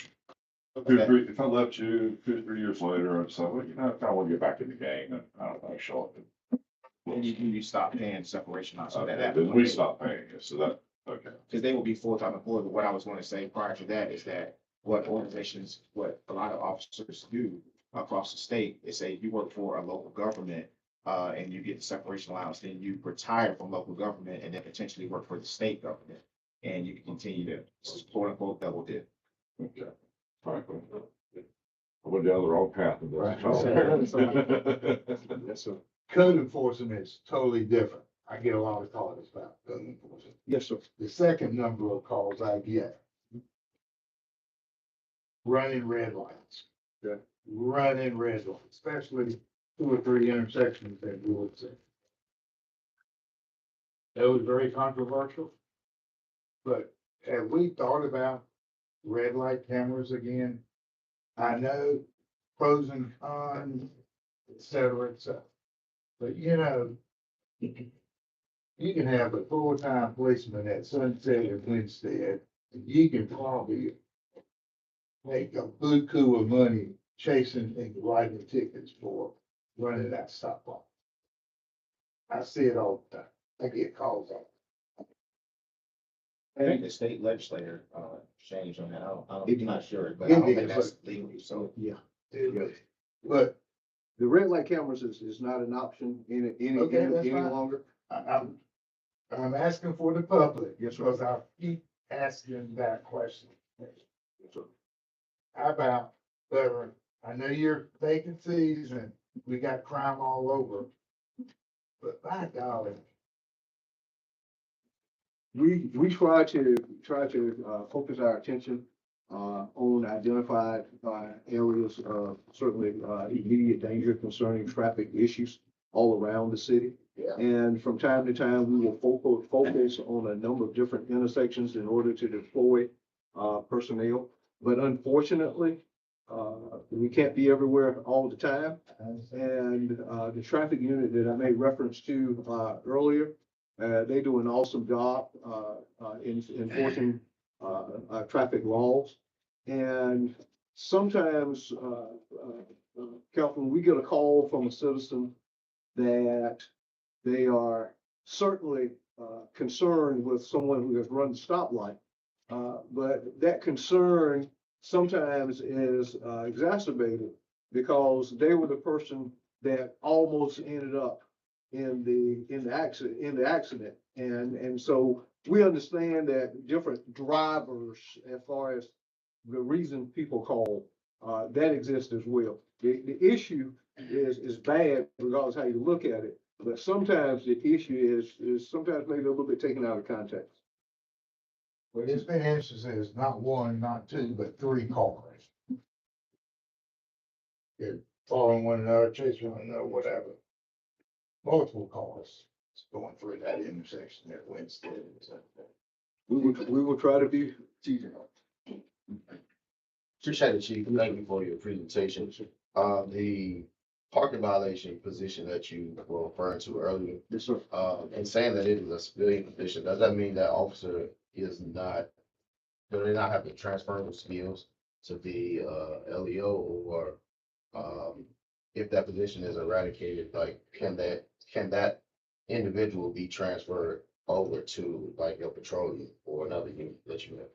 if I left you 2 or 3 years later, I'd say, well, I kind of want to get back in the game, and I don't know, show up. then you stop paying separation on, so that Okay, happens. then we stop paying it, so that, okay. Because they will be full-time employed, but what I was going to say prior to that is that what organizations, what a lot of officers do across the state is say you work for a local government, and you get the separation allowance, then you retire from local government and then potentially work for the state government. And you can continue to quote unquote double dip. Okay. All right. I went down the wrong path. and that's- yes, sir. Code enforcement is totally different. I get a lot of calls about code enforcement. Yes, sir. The second number of calls I get, running red lights. Okay. Running red lights, especially 2 or 3 intersections that we would see. That was very controversial. But have we thought about red light cameras again? I know pros and cons, et cetera, et cetera. But you know, you can have a full-time policeman at Sunset and Winstead, and you can probably make a buku of money chasing and writing tickets for running that stop line. I see it all the time. I get calls on it. I think the state legislator, changed on that. It I'm not did. sure, but It I don't did, think that's but- legal, so. Yeah. But, The red light cameras is not an option Okay, that's any fine. longer. I'm asking for the public. Yes, sir. Because I keep asking that question. How about, veteran, I know you're vacancies and we got crime all over. But by golly, We try to focus our attention on identified areas of certainly immediate danger concerning traffic issues all around the city. Yeah. And from time to time, we will focus on a number of different intersections in order to deploy personnel. But unfortunately, We can't be everywhere all the time. And, the traffic unit that I made reference to, earlier, they do an awesome job, in enforcing, traffic laws. And sometimes, Calvin, we get a call from a citizen that they are certainly, concerned with someone who has run the stoplight. But that concern sometimes is, exacerbated because they were the person that almost ended up in the accident. And so we understand that different drivers, as far as the reason people call, that exists as well. The issue is bad regardless how you look at it, but sometimes the issue is sometimes maybe a little bit taken out of context. But there's been instances, not one, not two, but 3 cars. They're following one another, chasing one another, whatever. Multiple cars going through that intersection at Wednesday. We will try to be. Appreciate it, Chief. Thank you for your presentation. The parking violation position that you were referring to earlier, Yes, sir. and saying that it is a civilian position, does that mean that officer is not, do they not have the transferable skills to be, LEO, or, if that position is eradicated, like, can that individual be transferred over to like your patrol or another unit that you have?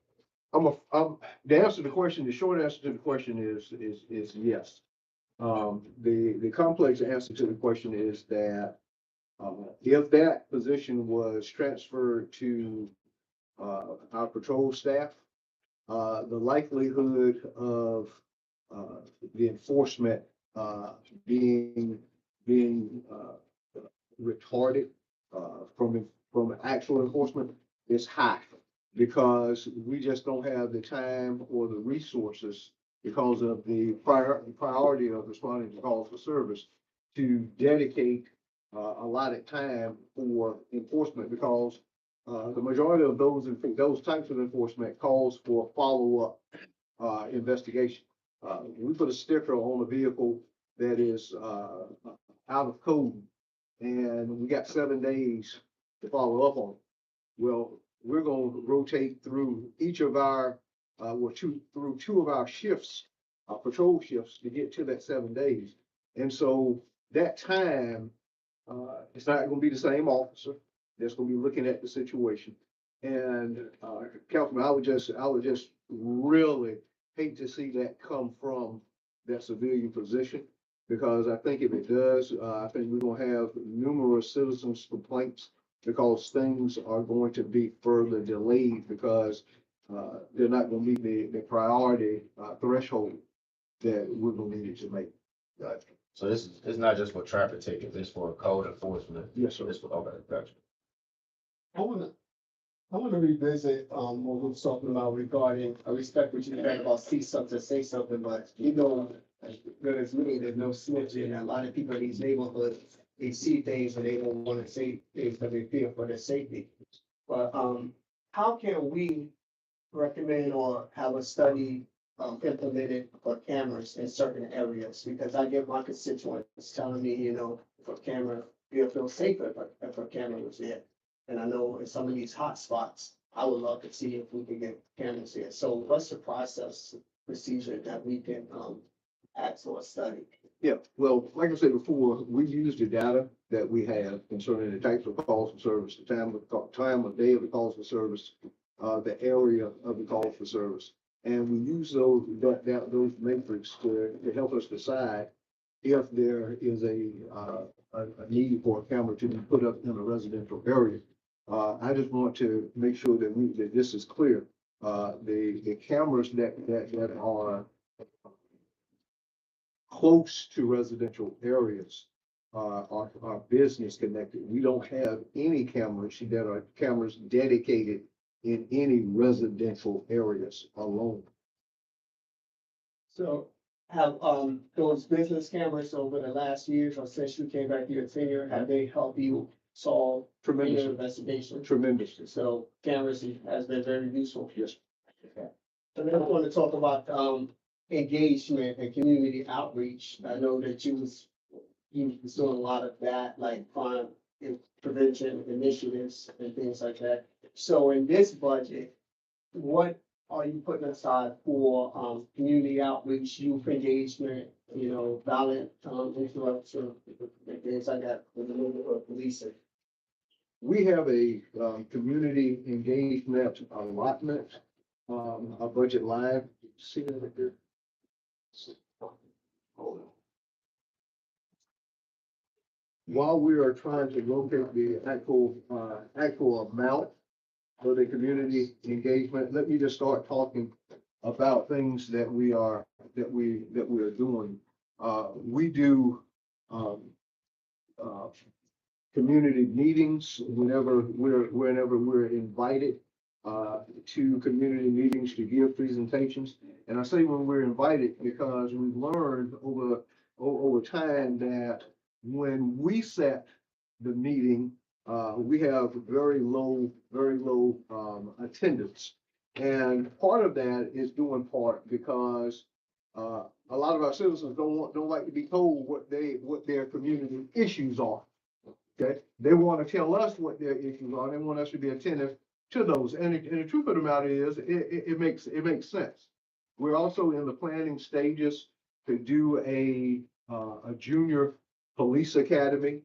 The answer to the question, the short answer to the question is yes. The complex answer to the question is that, if that position was transferred to, our patrol staff, the likelihood of, the enforcement, being retarded, from actual enforcement is high, because we just don't have the time or the resources because of the priority of responding to calls for service to dedicate, allotted time for enforcement, because, the majority of those types of enforcement calls for follow-up, investigation. We put a sticker on a vehicle that is, out of code, and we got 7 days to follow up on it. Well, we're gonna rotate through each of our, through 2 of our shifts, patrol shifts, to get to that 7 days. And so that time, it's not gonna be the same officer that's gonna be looking at the situation. And, Councilman, I would just really hate to see that come from that civilian position, because I think if it does, I think we're gonna have numerous citizens' complaints, because things are going to be further delayed because, they're not gonna meet the priority, threshold that we're gonna need to make. Gotcha. So this is, it's not just for traffic tickets, it's for code enforcement. Yes, sir. It's for, okay, gotcha. I wanna revisit, what we was talking about regarding, I respect what you said about see something, say something, but you know, as good as me, there's no snitching, and a lot of people in these neighborhoods, they see things and they don't wanna say things because they fear for their safety. But, how can we recommend or have a study, implemented for cameras in certain areas? Because I get my constituents telling me, you know, if a camera, you'll feel safer if a camera was there. And I know in some of these hot spots, I would love to see if we can get cameras here. So what's the process, procedure that we can, ask for a study? Yeah, well, like I said before, we use the data that we have concerning the types of calls for service, the time of day of the calls for service, the area of the calls for service. And we use those matrix to help us decide if there is a need for a camera to be put up in a residential area. I just want to make sure that this is clear. The cameras that are close to residential areas are business connected. We don't have any cameras that are cameras dedicated in any residential areas alone. So have, those business cameras over the last years or since you came back to your tenure, have they helped you solve your Tremendous, investigation? tremendously. So cameras has been very useful. Yes. Okay. And then I want to talk about, engagement and community outreach. I know that you was doing a lot of that, like crime and prevention initiatives and things like that. So in this budget, what are you putting aside for, community outreach, youth engagement, violent, interruption, and things like that, with the neighborhood policing? We have a, community engagement allotment, a budget line. See that right there? Hold on. While we are trying to locate the actual amount for the community engagement, let me just start talking about things that we are doing. We do, community meetings whenever we're invited to community meetings to give presentations. And I say when we're invited because we've learned over time that when we set the meeting, we have very low attendance. And part of that is due in part because a lot of our citizens don't like to be told what their community issues are. Okay, they want to tell us what their issues are. They want us to be attentive to those. And the truth of the matter is, it makes sense. We're also in the planning stages to do a junior police academy,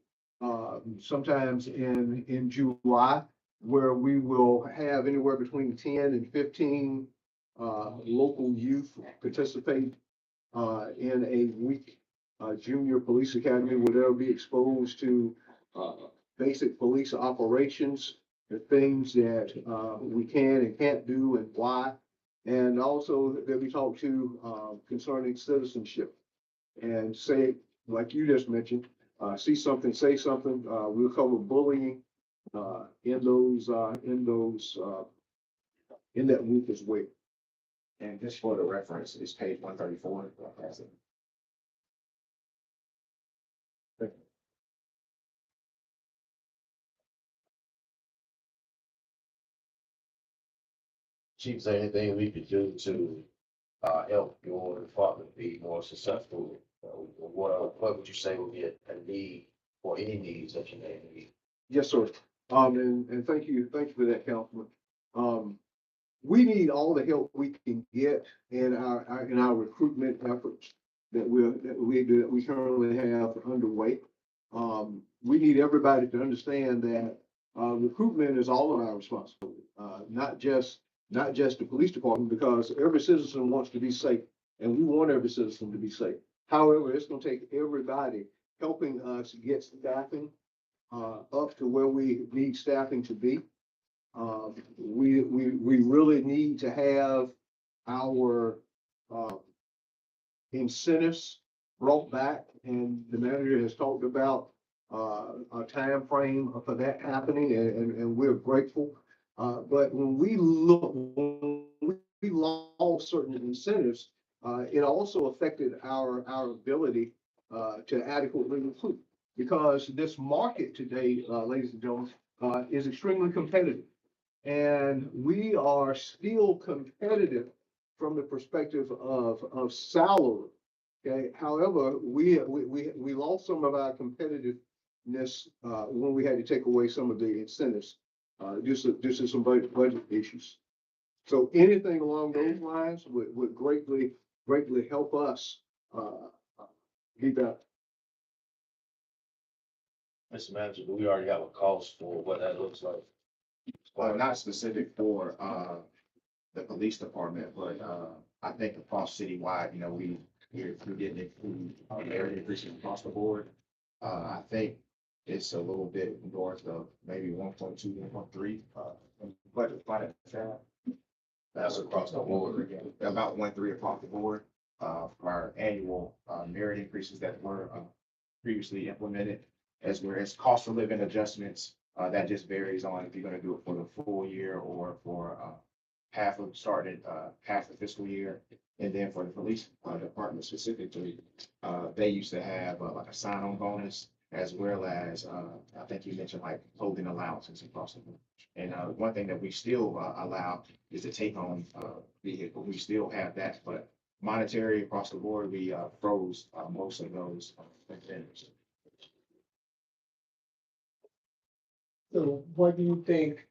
sometimes in July, where we will have anywhere between 10 and 15 local youth participate in a week junior police academy, where they'll be exposed to basic police operations, the things that we can and can't do and why. And also they'll be talked to concerning citizenship, and say, like you just mentioned, see something, say something. We'll cover bullying in that week as well. And just for the reference, it's page 134. Chief, is there anything we could do to, help your department be more successful? What would you say would be a need, or any needs that you may need? Yes, sir. And thank you for that, Councilman. We need all the help we can get in our recruitment efforts that we currently have underway. We need everybody to understand that recruitment is all of our responsibility, not just the police department, because every citizen wants to be safe, and we want every citizen to be safe. However, it's going to take everybody helping us get staffing up to where we need staffing to be. We really need to have our incentives brought back, and the manager has talked about a time frame for that happening, and we're grateful. But when we lost certain incentives, it also affected our ability to adequately recruit, because this market today, ladies and gentlemen, is extremely competitive. And we are still competitive from the perspective of salary. Okay, however, we lost some of our competitiveness when we had to take away some of the incentives due to some budget issues. So anything along those lines would greatly help us be better. Mr. Manager, do we already have a cost for what that looks like? Well, not specific for the police department, but I think across citywide, we're getting include area increasing across the board. I think it's a little bit north of maybe 1.2, 1.3, budget finance. That's across the board. About 1.3 across the board, for our annual merit increases that were previously implemented, as well as cost of living adjustments. That just varies on if you're gonna do it for the full year or for half of the fiscal year. And then for the police department specifically, they used to have like a sign-on bonus, as well as I think you mentioned like clothing allowances across the board. And one thing that we still allow is to take on vehicle. We still have that, but monetary across the board, we froze most of those vendors. So what do you think,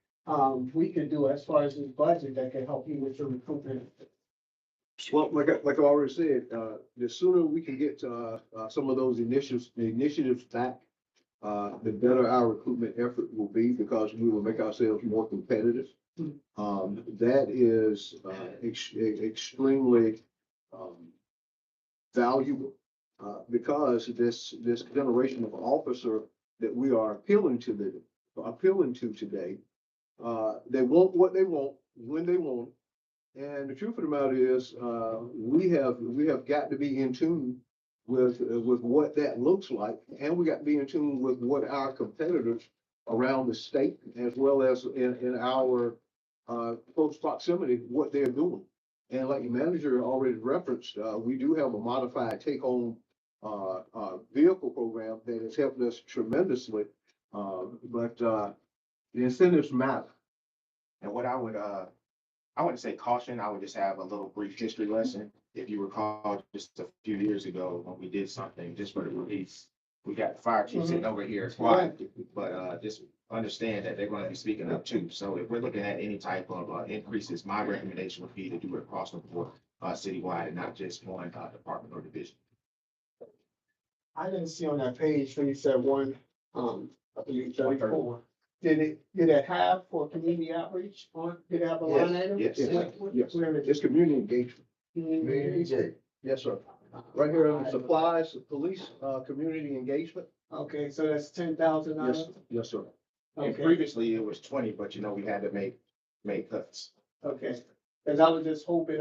we can do as far as this budget that can help you with your recruitment? Well, like I already said, the sooner we can get, some of those initiatives back, the better our recruitment effort will be because we will make ourselves more competitive. That is, extremely, valuable, because this generation of officer that we are appealing to today, they want what they want, when they want it. And the truth of the matter is, we have got to be in tune with what that looks like. And we got to be in tune with what our competitors around the state, as well as in our, close proximity, what they're doing. And like the manager already referenced, we do have a modified take-home, vehicle program that has helped us tremendously. But the incentives matter. And what I wouldn't say caution, I would just have a little brief history lesson. If you recall, just a few years ago, when we did something just for the police, we got the fire chief sitting over here quiet, but just understand that they're going to be speaking up too. So if we're looking at any type of increases, my recommendation would be to do it across the board, citywide, and not just one department or division. I didn't see on that page when you said one, I believe 34. Did it have for community outreach on, did it have a line item? Yes. Yes. Where is it? It's community engagement. Community. Yes, sir. Right here under supplies, police, community engagement. Okay, so that's $10,000. Yes, yes, sir. And Okay, previously it was 20, but we had to make cuts. okay. Cause I was just hoping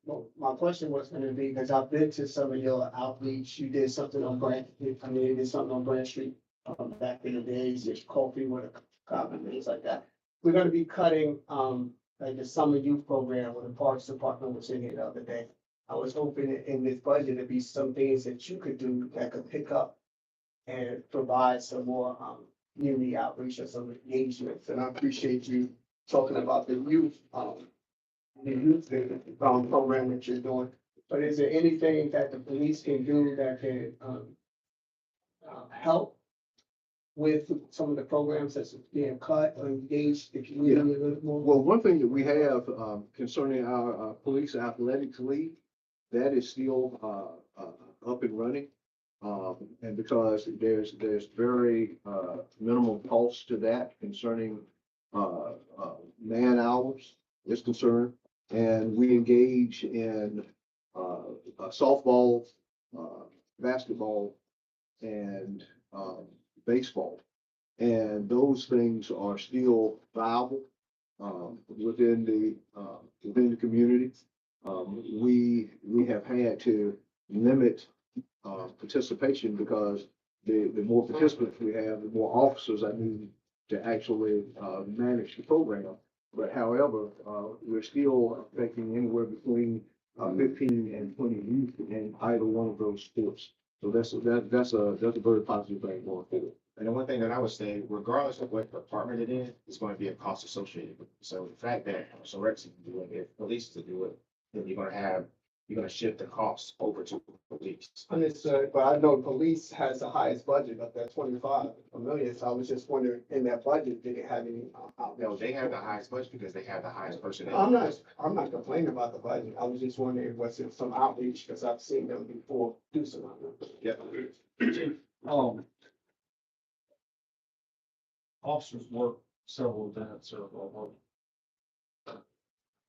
well, my question was gonna be, cause I've been to some of your outreach, you did something on Branch, you did something on Branch Street, back in the days, there's coffee with a cop and things like that. We're gonna be cutting, like the summer youth program when the Parks Department was in here the other day. I was hoping that in this budget, there'd be some things that you could do that could pick up and provide some more, community outreach or some engagements, and I appreciate you talking about the youth program that you're doing. But is there anything that the police can do that can, help with some of the programs that's being cut or engaged the community a little more? Well, one thing that we have, concerning our, police athletics league, that is still, up and running. And because there's very, minimal cost to that concerning, man hours is concerned. And we engage in, softball, basketball, and, baseball. And those things are still viable, within the community. We have had to limit, participation because the more participants we have, the more officers I need to actually, manage the program. But however, we're still affecting anywhere between, 15 and 20 youth in either one of those sports. So that's a very positive thing going forward. And the one thing that I would say, regardless of what department it is going to be a cost associated with it. So the fact that Sorex can do it, if police to do it, then you're gonna shift the costs over to police. Understood, but I know police has the highest budget of that 25 million, so I was just wondering, in that budget, did it have any? No, they have the highest budget because they have the highest personnel. I'm not complaining about the budget, I was just wondering, was it some outreach, because I've seen them before do some outreach. Yep. Officers work several events or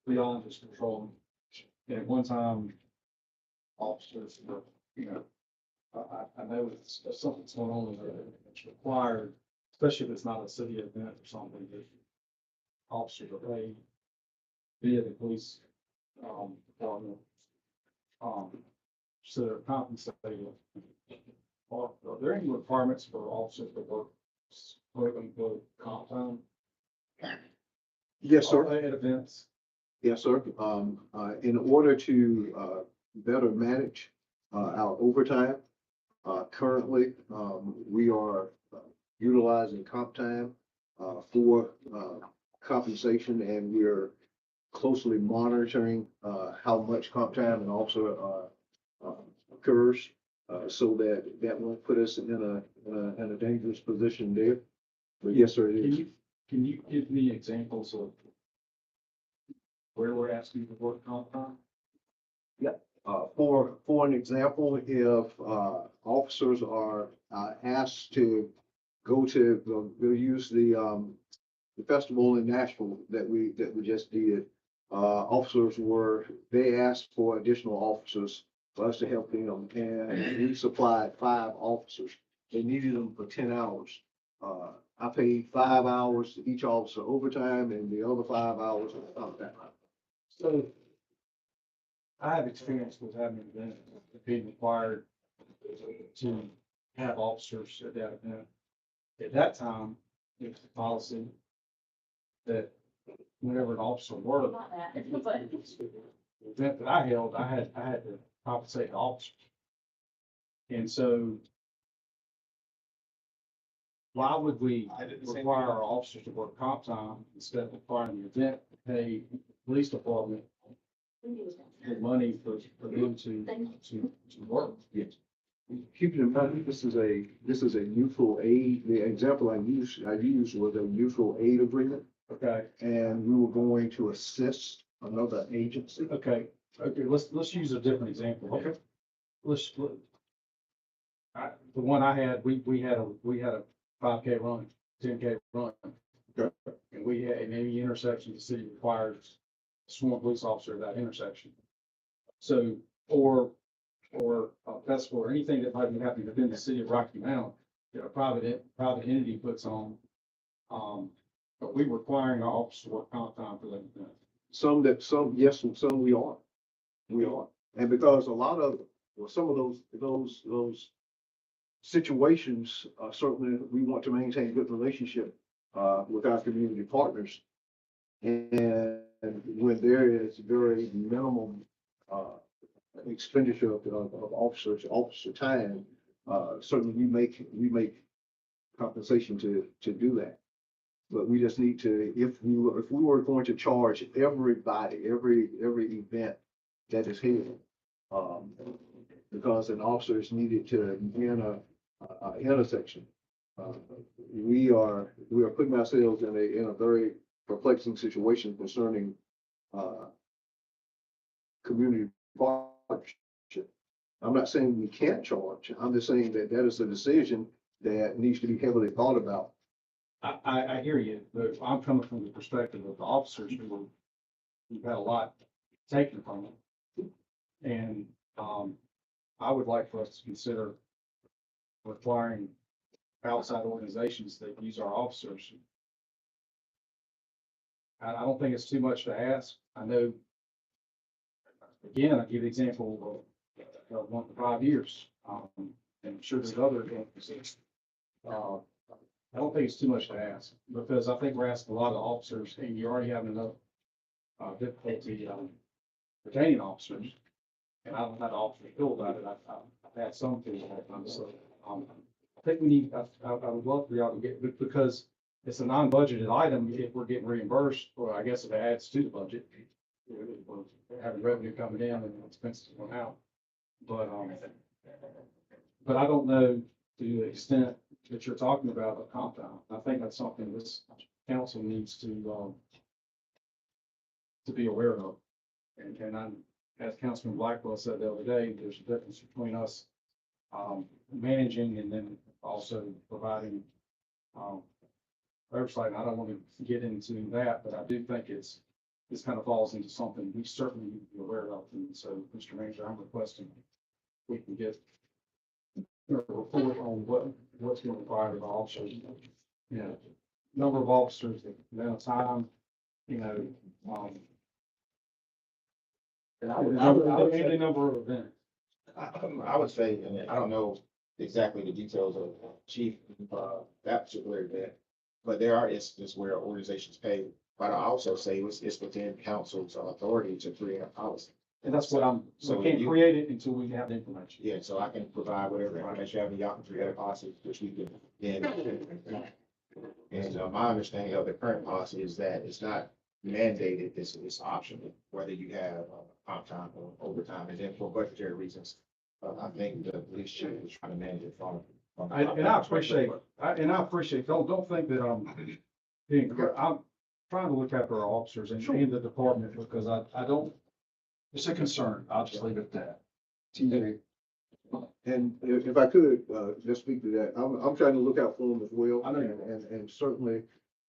beyond just patrolling. And at one time, officers were, I know it's something's going on there. It's required, especially if it's not a city event or something, that officers are paid via the police, department. So they're compensated. Are there any requirements for officers to work, quote unquote, comp time? Yes, sir. At events? Yes, sir. In order to, better manage, our overtime, currently, we are utilizing comp time, for, compensation, and we're closely monitoring, how much comp time an officer, occurs, so that that won't put us in a dangerous position there. But yes, sir, it is. Can you give me examples of where we're asking for work comp time? For an example, if, officers are, asked to go to, they'll use the festival in Nashville that we just did. They asked for additional officers for us to help them, and we supplied 5 officers. They needed them for 10 hours. I paid 5 hours to each officer overtime, and the other 5 hours was comp time. So I have experience with having been being required to have officers at that event. At that time, it was the policy that whenever an officer worked, the event that I held, I had to compensate the officers. And so why would we require our officers to work comp time instead of requiring the event to pay the police department the money for them to work? Keep in mind, this is a mutual aid. The example I used was a mutual aid agreement. Okay, And we were going to assist another agency. okay, let's use a different example. Okay. The one I had, we had a 5K run, 10K run. Okay. And we had, in any intersection, the city requires a sworn police officer at that intersection. So, or a festival, or anything that might be happening within the city of Rocky Mount, that a private entity puts on. But we requiring our officers to work comp time for that event. Yes, and some we are. We are. And because a lot of, well, some of those situations, certainly we want to maintain a good relationship, with our community partners. And when there is very minimal, expenditure of officer time, certainly we make compensation to do that. But we just need to, if we were going to charge everybody, every event that is held, because an officer is needed to in a intersection, we are putting ourselves in a very perplexing situation concerning, community partnership. I'm not saying we can't charge. I'm just saying that is a decision that needs to be heavily thought about. I hear you, but I'm coming from the perspective of the officers who've had a lot taken from them. And, I would like for us to consider requiring outside organizations that use our officers. I don't think it's too much to ask. I know, again, I give the example of 1 to 5 years. And I'm sure there's other examples. I don't think it's too much to ask, because I think we're asking a lot of officers, and you're already having enough difficulty retaining officers. And I don't know how the officers feel about it. I've had some feel about it. So I think we need, I would love for y'all to get, because it's a non-budgeted item. If we're getting reimbursed, or I guess it adds to the budget. We're having revenue coming in and expenses going out. But I don't know to the extent that you're talking about a comp time. I think that's something this council needs to be aware of. And I'm, as Councilman Blackwell said the other day, there's a difference between us managing and then also providing oversight. I don't want to get into that, but I do think this kind of falls into something we certainly need to be aware of. And so, Mr. Manager, I'm requesting we can get a report on what's going to require of officers. You know, number of officers, the amount of time, you know, and the number of events. I would say, and I don't know exactly the details of chief, that particular event, but there are instances where organizations pay. But I also say it's within council's authority to create a policy. And that's what So we can't create it until we have the information. Yeah, so I can provide whatever information you have, and y'all can create a policy, which we can then. And my understanding of the current policy is that it's not mandated, it's optional, whether you have comp time or overtime, and then for budgetary reasons. I think the police chief is trying to manage it from. And I appreciate, don't think that I'm trying to look after our officers and the department, because I don't, it's a concern, I'll just leave it at that. TJ. And if I could, just speak to that, I'm trying to look out for them as well. I know you And certainly,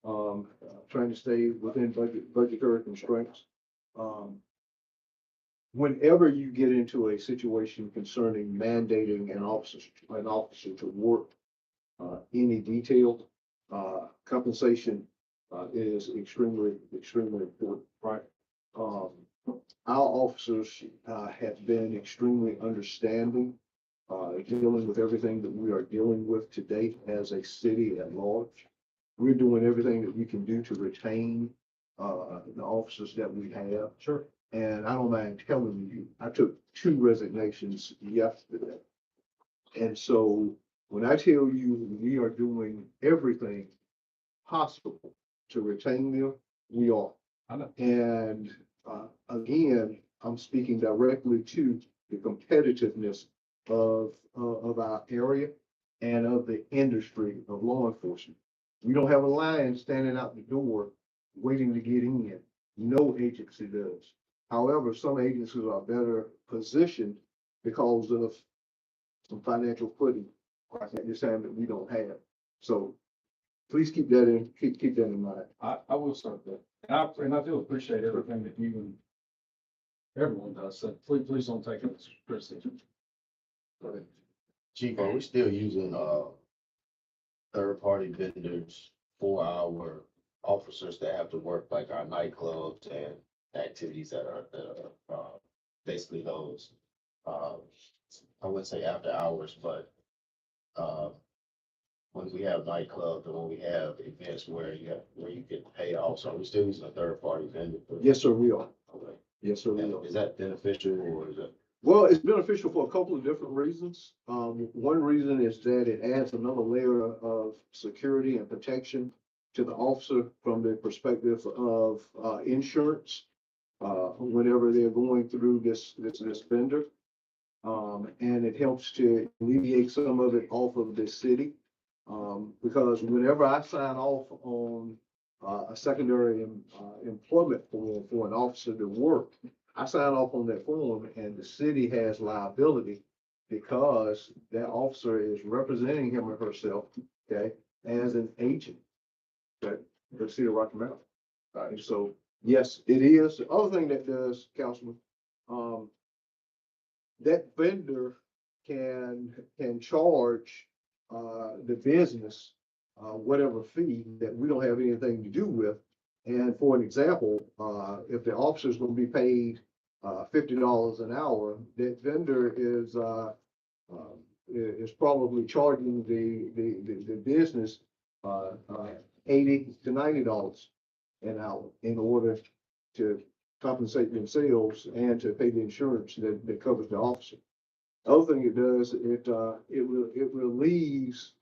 trying to stay within budgetary constraints. Whenever you get into a situation concerning mandating an officer to work, any detail, compensation, is extremely important. Right. Our officers, have been extremely understanding, dealing with everything that we are dealing with today as a city at large. We're doing everything that we can do to retain, the officers that we have. Sure. And I don't mind telling you, I took 2 resignations yesterday. And so when I tell you we are doing everything possible to retain them, we are. I know. And again, I'm speaking directly to the competitiveness of our area and of the industry of law enforcement. We don't have a line standing out the door waiting to get in. No agency does. However, some agencies are better positioned because of some financial footing at this time that we don't have. So please keep that in mind. I will start that. And I do appreciate everything that you and everyone does. So please don't take it as criticism. Chief, are we still using, third-party vendors for our officers that have to work like our nightclubs and activities that are, basically those, I wouldn't say after hours, but, when we have nightclubs and when we have events where you get paid also, are we still using a third-party vendor? Yes, sir, we are. Okay. Yes, sir, we And are. is that beneficial or is it? Well, it's beneficial for a couple of different reasons. One reason is that it adds another layer of security and protection to the officer from the perspective of insurance, whenever they're going through this vendor. And it helps to alleviate some of it off of the city. Because whenever I sign off on a secondary employment form for an officer to work, I sign off on that form and the city has liability because that officer is representing him or herself, okay, as an agent that the city of Rocky Mount. So yes, it is. The other thing that does, Councilman, that vendor can charge the business whatever fee that we don't have anything to do with. And for an example, if the officer is going to be paid $50 an hour, that vendor is probably charging the business $80 to $90 an hour in order to compensate themselves and to pay the insurance that covers the officer. The other thing it does, it relieves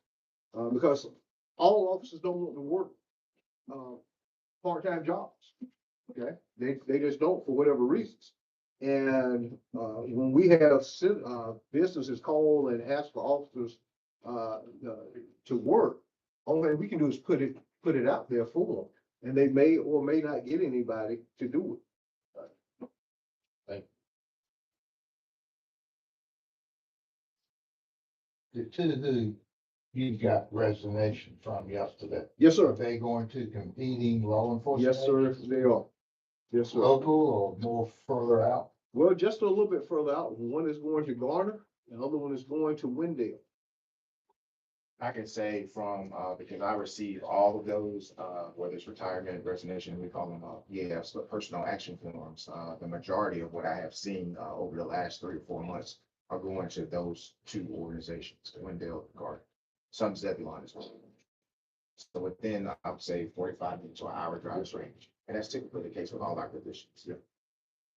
because all officers don't want to work part-time jobs. Okay, they just don't for whatever reasons. And when we have businesses call and ask for officers to work, only thing we can do is put it out there for them, and they may or may not get anybody to do it. The 2 who you got resignation from yesterday, Yes, sir. are they going to competing law enforcement? Yes, sir, they are. Yes, sir. Local or more further out? Well, just a little bit further out. One is going to Garner, the other one is going to Wendell. I can say from, because I receive all of those, whether it's retirement, resignation, we call them, EAFs, but personal action forms. The majority of what I have seen, over the last 3 or 4 months are going to those 2 organizations, Wendell and Garden. Some Zebulon as well. So within, I would say 45 minutes to an hour drive range. And that's typically the case with all our positions. Yeah.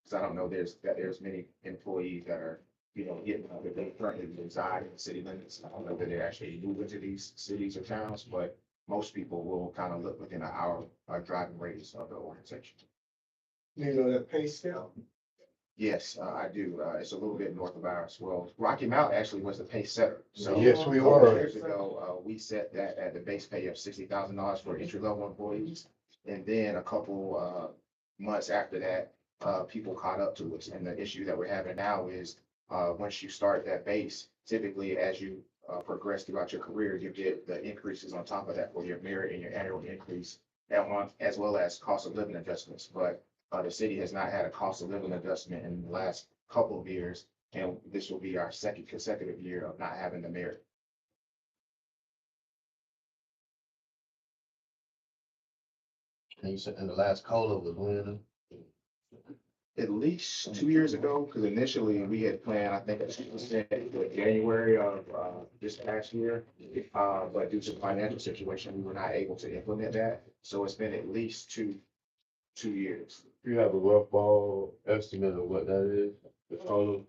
Because I don't know, there's many employees that are, getting, that they currently reside in the city limits. I don't know that they're actually moving to these cities or towns, but most people will kind of look within an hour, driving radius of the organization. You know, that pay scale. Yes, I do. It's a little bit north of ours. Well, Rocky Mount actually was the pace setter. So Yes, we a couple of were. years ago, we set that at the base pay of $60,000 for entry-level employees. And then a couple, months after that, people caught up to us. And the issue that we're having now is, once you start that base, typically as you, progress throughout your career, you get the increases on top of that for your merit and your annual increase that month, as well as cost of living adjustments. But the city has not had a cost of living adjustment in the last couple of years, and this will be our second consecutive year of not having the merit. And you said in the last COLA was when? At least 2 years ago, because initially we had planned, I think it was in January of this past year. But due to the financial situation, we were not able to implement that. So it's been at least two years. You have a rough ball estimate of what that is, the total?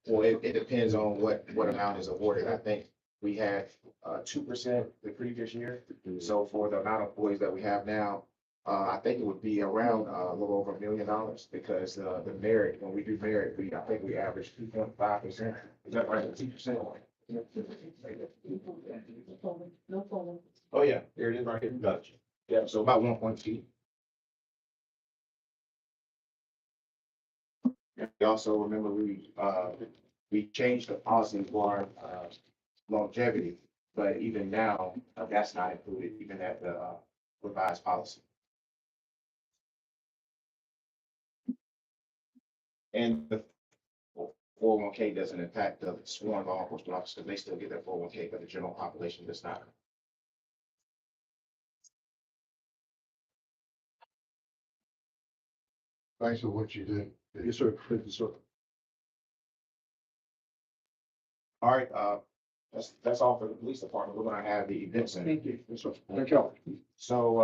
Well, it depends on what amount is awarded. I think we had 2% the previous year. So for the amount of employees that we have now, I think it would be around a little over $1 million, because the merit, when we do merit, I think we average 2.5%. Is that right? 2%? Oh, yeah, there it is right here. Gotcha. Yeah, so about 1.2. We also remember we changed the policy for longevity, but even now, that's not included even at the revised policy. And the 401k doesn't impact the sworn law enforcement officers. They still get their 401k, but the general population does not. Thanks for what you do. Yes, sir. Thank you, sir. All right, that's all for the police department. We're gonna have the event center. Thank you. Yes, sir. Thank you. So,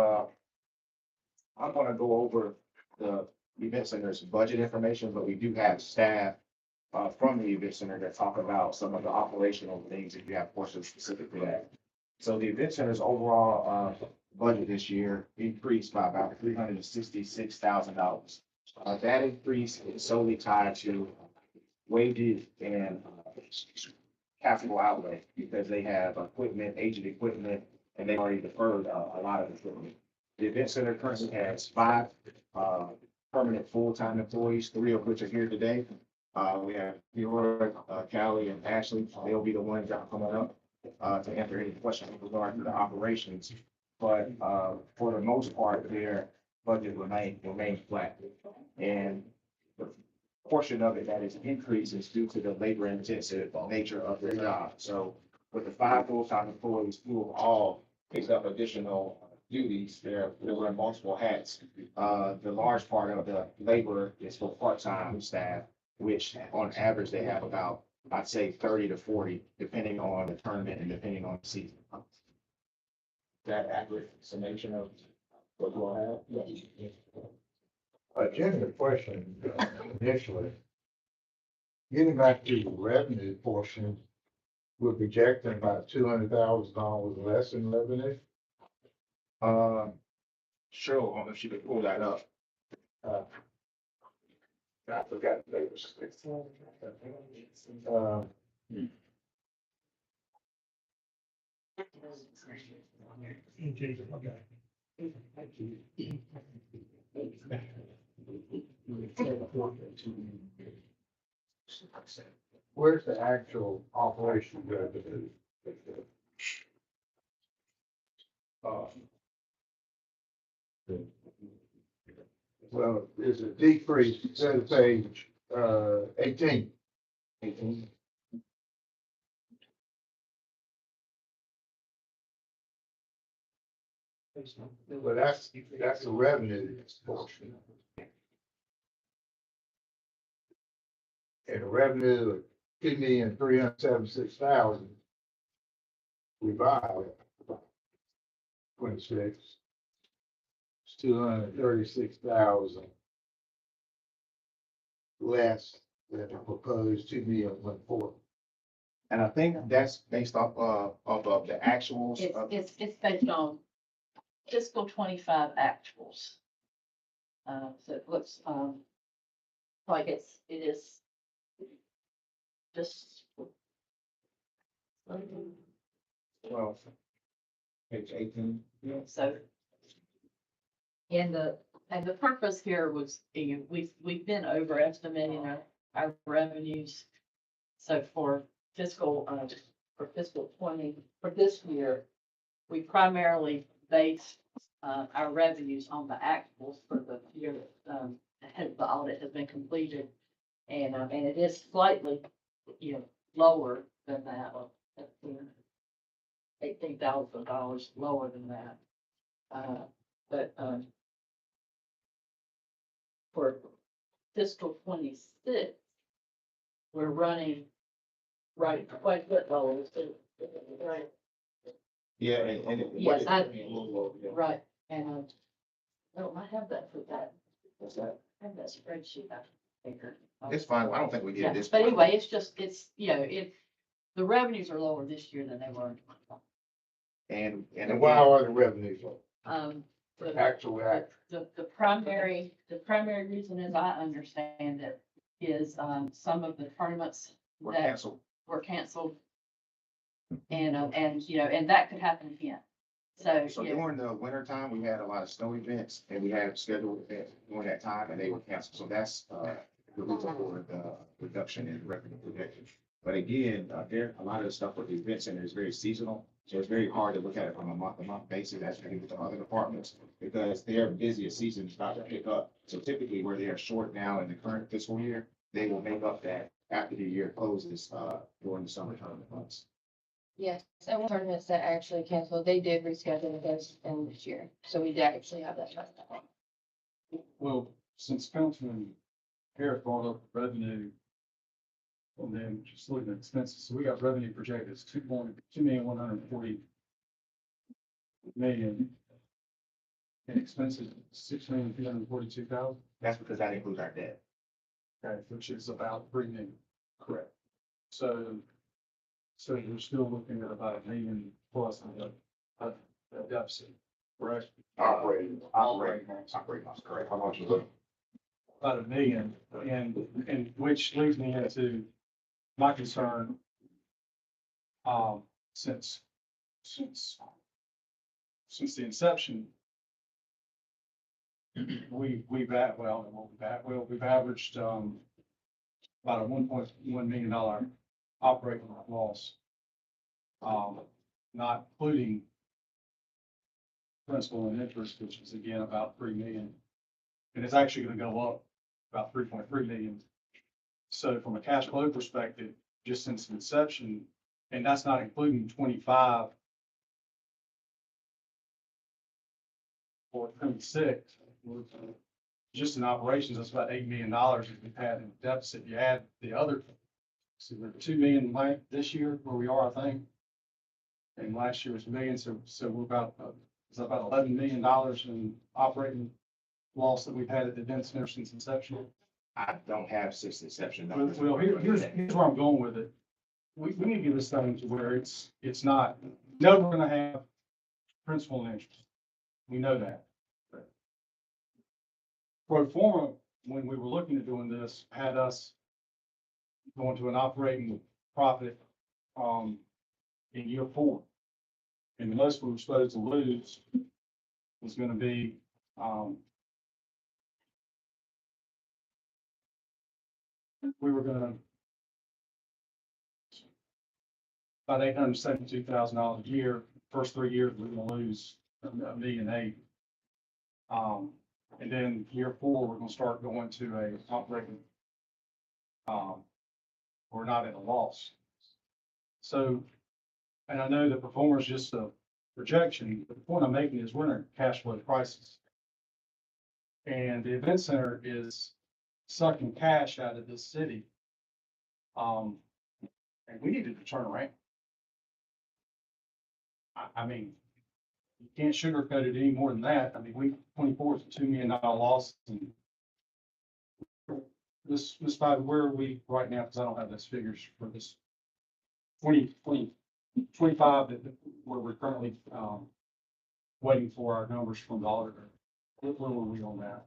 I'm gonna go over the event center's budget information, but we do have staff from the event center that talk about some of the operational things if you have questions specific to that. So the event center's overall, budget this year increased by about $366,000. That increase is solely tied to wages and capital outlay, because they have equipment, aged equipment, and they've already deferred a lot of equipment. The event center currently has 5 permanent full-time employees, 3 of which are here today. We have Leroy, Callie, and Ashley. They'll be the ones that are coming up to answer any questions with regard to the operations. But for the most part, their budget remains flat. And the portion of it that is increased is due to the labor intensive nature of their job. So with the 5 full-time employees, who have all picked up additional duties, they're wearing multiple hats. The large part of the labor is for part-time staff, which on average, they have about, I'd say 30 to 40, depending on the tournament and depending on the season. That accurate summation of what you all have? A general question initially. Getting back to the revenue portion, we're projecting about $200,000 less in revenue. Sure, if you could pull that up. I forgot the labors. Where's the actual operation revenue? Well, there's a decrease, it says page, 18. But that's the revenue portion. And the revenue of $2,376,000. Revised 26. It's 236,000. Less than the proposed 2,140,000. And I think that's based off of the actuals It's, of, it's, it's based on fiscal 25 actuals. So it looks, like it is just. well, page 18. So. And the purpose here was, we've been overestimating our revenues. So for fiscal 20, for this year, we primarily based, our revenues on the actuals for the year, the audit has been completed. And it is slightly, lower than that, $18,000 lower than that. But, for fiscal 26, we're running quite a bit lower. Right. Yeah, and it. Yes, a little lower, yeah. Right, and, oh, I have that for that. I have that spreadsheet. I figured. It's fine. I don't think we did Yeah, this. but anyway, it's just, the revenues are lower this year than they were in 25. And why are the revenues low? The- Actual act. The primary reason, as I understand it, is, some of the tournaments We're that canceled. were canceled. And that could happen again. So, So during the winter time, we had a lot of snow events and we had scheduled events during that time and they were canceled. So that's, the reason for the reduction in revenue projection. But again, there, a lot of the stuff with the event center is very seasonal. So it's very hard to look at it from a month-to-month basis as we do with the other departments because their busiest season is about to pick up. So typically where they are short now in the current fiscal year, they will make up that after the year closes, during the summer tournament months. Yes, and one tournaments that actually canceled, they did reschedule those in this year, so we did actually have that tournament. Well, since Councilman Harris brought up revenue, and then just looking at expenses, so we got revenue projected as 2,140,000. And expenses, 6,342,000. That's because that includes our debt. Okay, which is about 3 million. Correct. So you're still looking at about $1 million plus in the deficit, correct? Operating, that's correct. How much is it? About $1 million, and which leads me into my concern. Since the inception, we've averaged about a $1.1 million operating loss, not including principal and interest, which is again about 3 million. And it's actually going to go up about 3.3 million. So from a cash flow perspective, just since inception, and that's not including 25 or 26, just in operations, that's about $8 million that we've had in deficit. You add the other, so we're 2 million this year where we are, I think. And last year was $1 million, so we're about, it's about $11 million in operating loss that we've had at the event center since inception. I don't have since inception Well, numbers. here's where I'm going with it. We need to get this thing to where it's not, no, we're gonna have principal and interest. We know that. Pro forma, when we were looking at doing this, had us going to an operating profit, in year 4. And the most we were supposed to lose was gonna be, we were gonna about $872,000 a year. First 3 years, we're gonna lose $1.8 million. And then year 4, we're gonna start going to a operating, we're not at a loss. So, and I know the performance is just a projection, but the point I'm making is we're in a cash flow crisis. And the event center is sucking cash out of this city. And we needed to turn around. I mean, you can't sugarcoat it any more than that. I mean, 24 is a $2 million loss. And this, Bobby, where are we right now? Because I don't have those figures for this 2025, where we're currently, waiting for our numbers from the auditor. Where were we on that?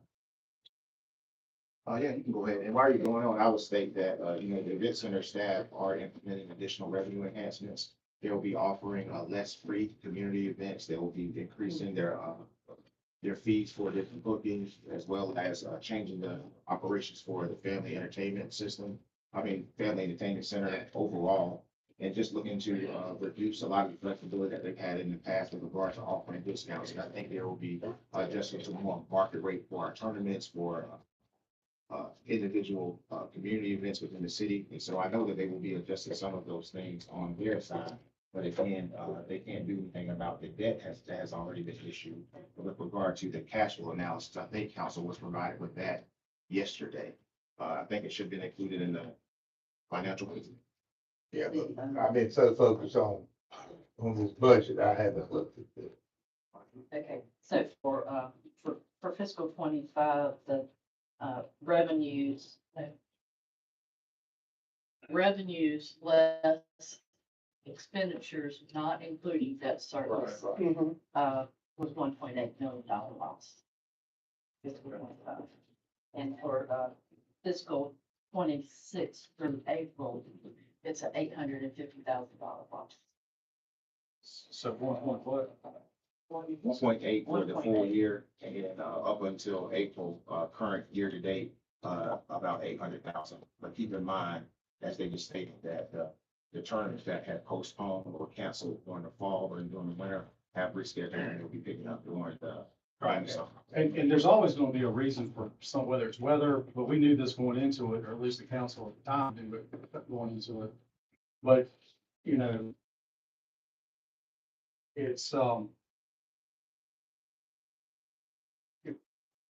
Yeah, you can go ahead. And while you're going on, I would state that, the event center staff are implementing additional revenue enhancements. They'll be offering, less free community events. They will be increasing their fees for different bookings, as well as, changing the operations for the family entertainment system. Family entertainment center overall. And just looking to, reduce a lot of the flexibility that they've had in the past with regard to offering discounts. And I think there will be adjustments to more market rate for our tournaments, for, individual community events within the city. And so I know that they will be adjusting some of those things on their side. But again, they can't do anything about the debt that has already been issued. But with regard to the cash flow analysis, I think council was provided with that yesterday. I think it should have been included in the financial. Yeah, but I've been so focused on this budget, I haven't looked at it. Okay, so for fiscal 25, the revenues less expenditures, not including debt service, Mhm. was $1.8 million loss. Fiscal 25. And for fiscal 26 through April, it's an $850,000 loss. So what? 1.8 for the full year, and then, up until April, current year to date, about 800,000. But keep in mind, as they just stated, that, the tournaments that had postponed or canceled during the fall or during the winter have rescheduled, and they'll be picking up during the. Right. And there's always gonna be a reason for whether it's weather, but we knew this going into it, or at least the council at the time knew it going into it. But, it's,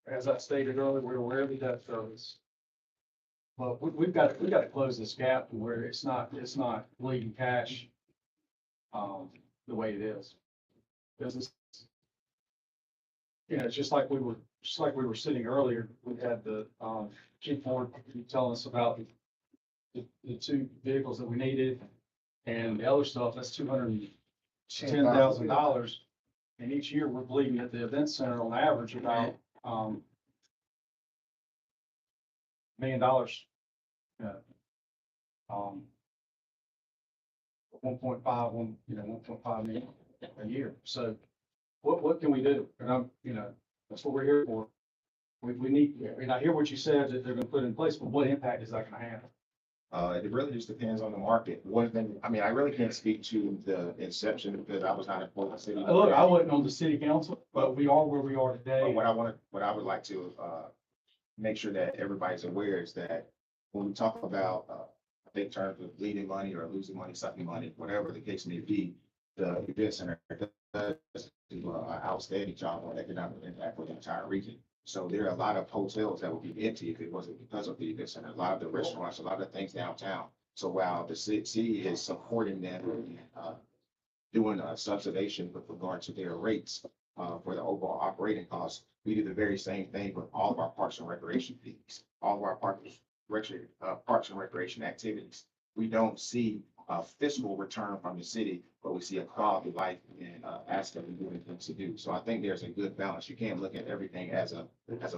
as I stated earlier, we're aware of the debt service. But we've got to close this gap to where it's not bleeding cash, the way it is. Business. It's just like we were sitting earlier, we had the, Chief Ford telling us about the two vehicles that we needed and the other stuff, that's $210,000. And each year we're bleeding at the event center on average about, $1 million. 1.5 million a year. So what can we do? And that's what we're here for. We need, I hear what you said that they're gonna put in place, but what impact is that gonna have? It really just depends on the market. One thing, I really can't speak to the inception because I was not in the city. Look, I wasn't on the city council, but we are where we are today. But what I would like to, make sure that everybody's aware is that when we talk about, I think terms of bleeding money or losing money, sucking money, whatever the case may be, the event center does do an outstanding job on economic impact for the entire region. So there are a lot of hotels that would be empty if it wasn't because of the event center, a lot of the restaurants, a lot of things downtown. So while the city is supporting them, doing a subsidization with regard to their rates, for the overall operating costs, we do the very same thing with all of our parks and recreation fees, all of our parks and recreation activities. We don't see a fiscal return from the city, but we see a quality of life and, aspect of doing things to do. So I think there's a good balance. You can't look at everything as a